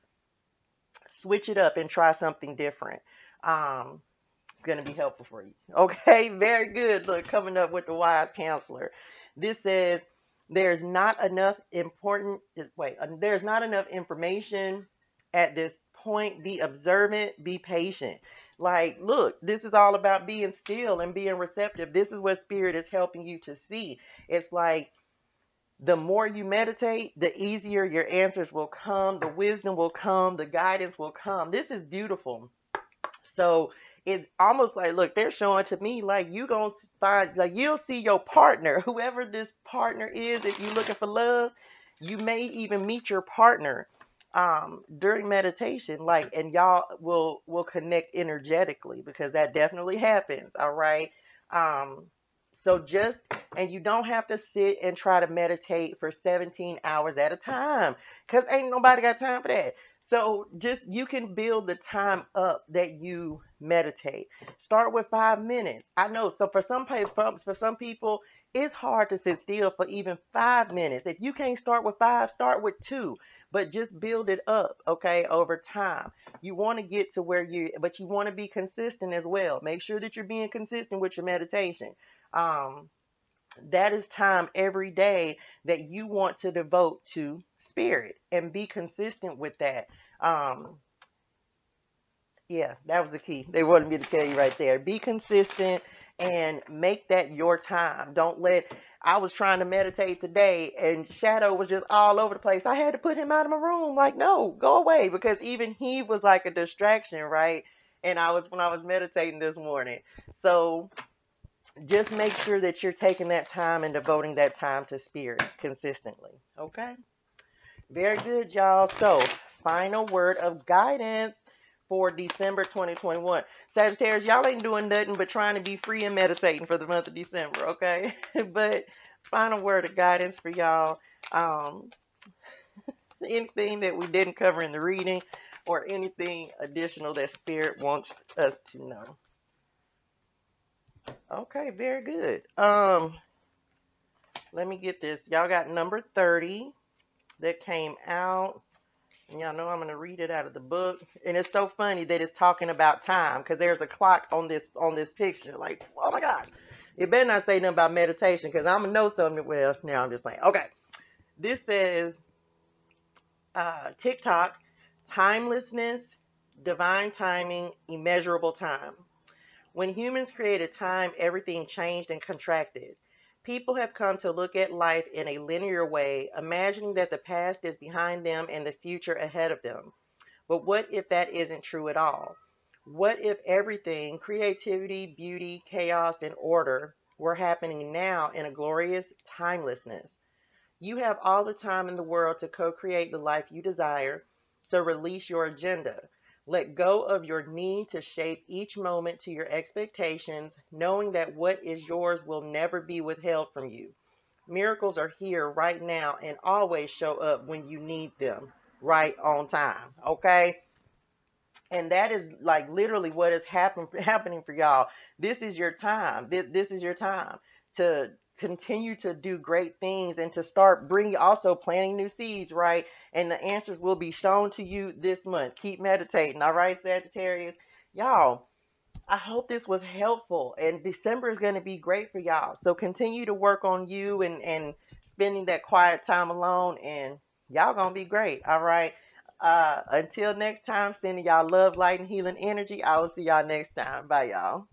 switch it up and try something different. It's going to be helpful for you. Okay, very good. Look, coming up with the wise counselor. This says there's not enough there's not enough information at this point. Be observant, be patient. Like, look, this is all about being still and being receptive. This is what spirit is helping you to see. It's like the more you meditate, the easier your answers will come, the wisdom will come, the guidance will come. This is beautiful. So it's almost like, look, they're showing to me like you gonna find, like you'll see your partner, whoever this partner is. If you're looking for love, you may even meet your partner during meditation, like, and y'all will connect energetically, because that definitely happens. All right. Um, so just, and you don't have to sit and try to meditate for 17 hours at a time, because ain't nobody got time for that. So just, you can build the time up that you meditate. Start with 5 minutes. I know. So for some people, it's hard to sit still for even 5 minutes. If you can't start with five, start with two. But just build it up, okay, over time. You want to get to where but you want to be consistent as well. Make sure that you're being consistent with your meditation. Um, that is time every day that you want to devote to spirit, and be consistent with that. Um, yeah, that was the key. They wanted me to tell you right there. Be consistent and make that your time. Don't let, I was trying to meditate today and Shadow was just all over the place. I had to put him out of my room. Like, no, go away. Because even he was like a distraction, right? And when I was meditating this morning. So just make sure that you're taking that time and devoting that time to spirit consistently. Okay? Very good, y'all. So, final word of guidance for December 2021. Sagittarius, y'all ain't doing nothing but trying to be free and meditating for the month of December, okay? But final word of guidance for y'all. Um, Anything that we didn't cover in the reading, or anything additional that spirit wants us to know. Okay, very good. Let me get this. Y'all got number 30 that came out. And y'all know I'm going to read it out of the book. And it's so funny that it's talking about time, because there's a clock on this picture. Like, oh my God. It better not say nothing about meditation, because I'm going to know something. Well, now I'm just playing. Okay. This says TikTok, timelessness, divine timing, immeasurable time. When humans created time, everything changed and contracted. People have come to look at life in a linear way, imagining that the past is behind them and the future ahead of them. But what if that isn't true at all? What if everything, creativity, beauty, chaos, and order, were happening now in a glorious timelessness? You have all the time in the world to co-create the life you desire, so release your agenda. Let go of your need to shape each moment to your expectations, knowing that what is yours will never be withheld from you. Miracles are here right now and always show up when you need them, right on time. Okay? And that is like literally what is happening for y'all. This is your time. This is your time to continue to do great things, and to start bringing, also planting new seeds, right? And the answers will be shown to you this month. Keep meditating. All right, Sagittarius. Y'all, I hope this was helpful, and December is going to be great for y'all. So continue to work on you, and spending that quiet time alone, and Y'all gonna be great. All right. Until next time, sending y'all love, light, and healing energy. I will see y'all next time. Bye, y'all.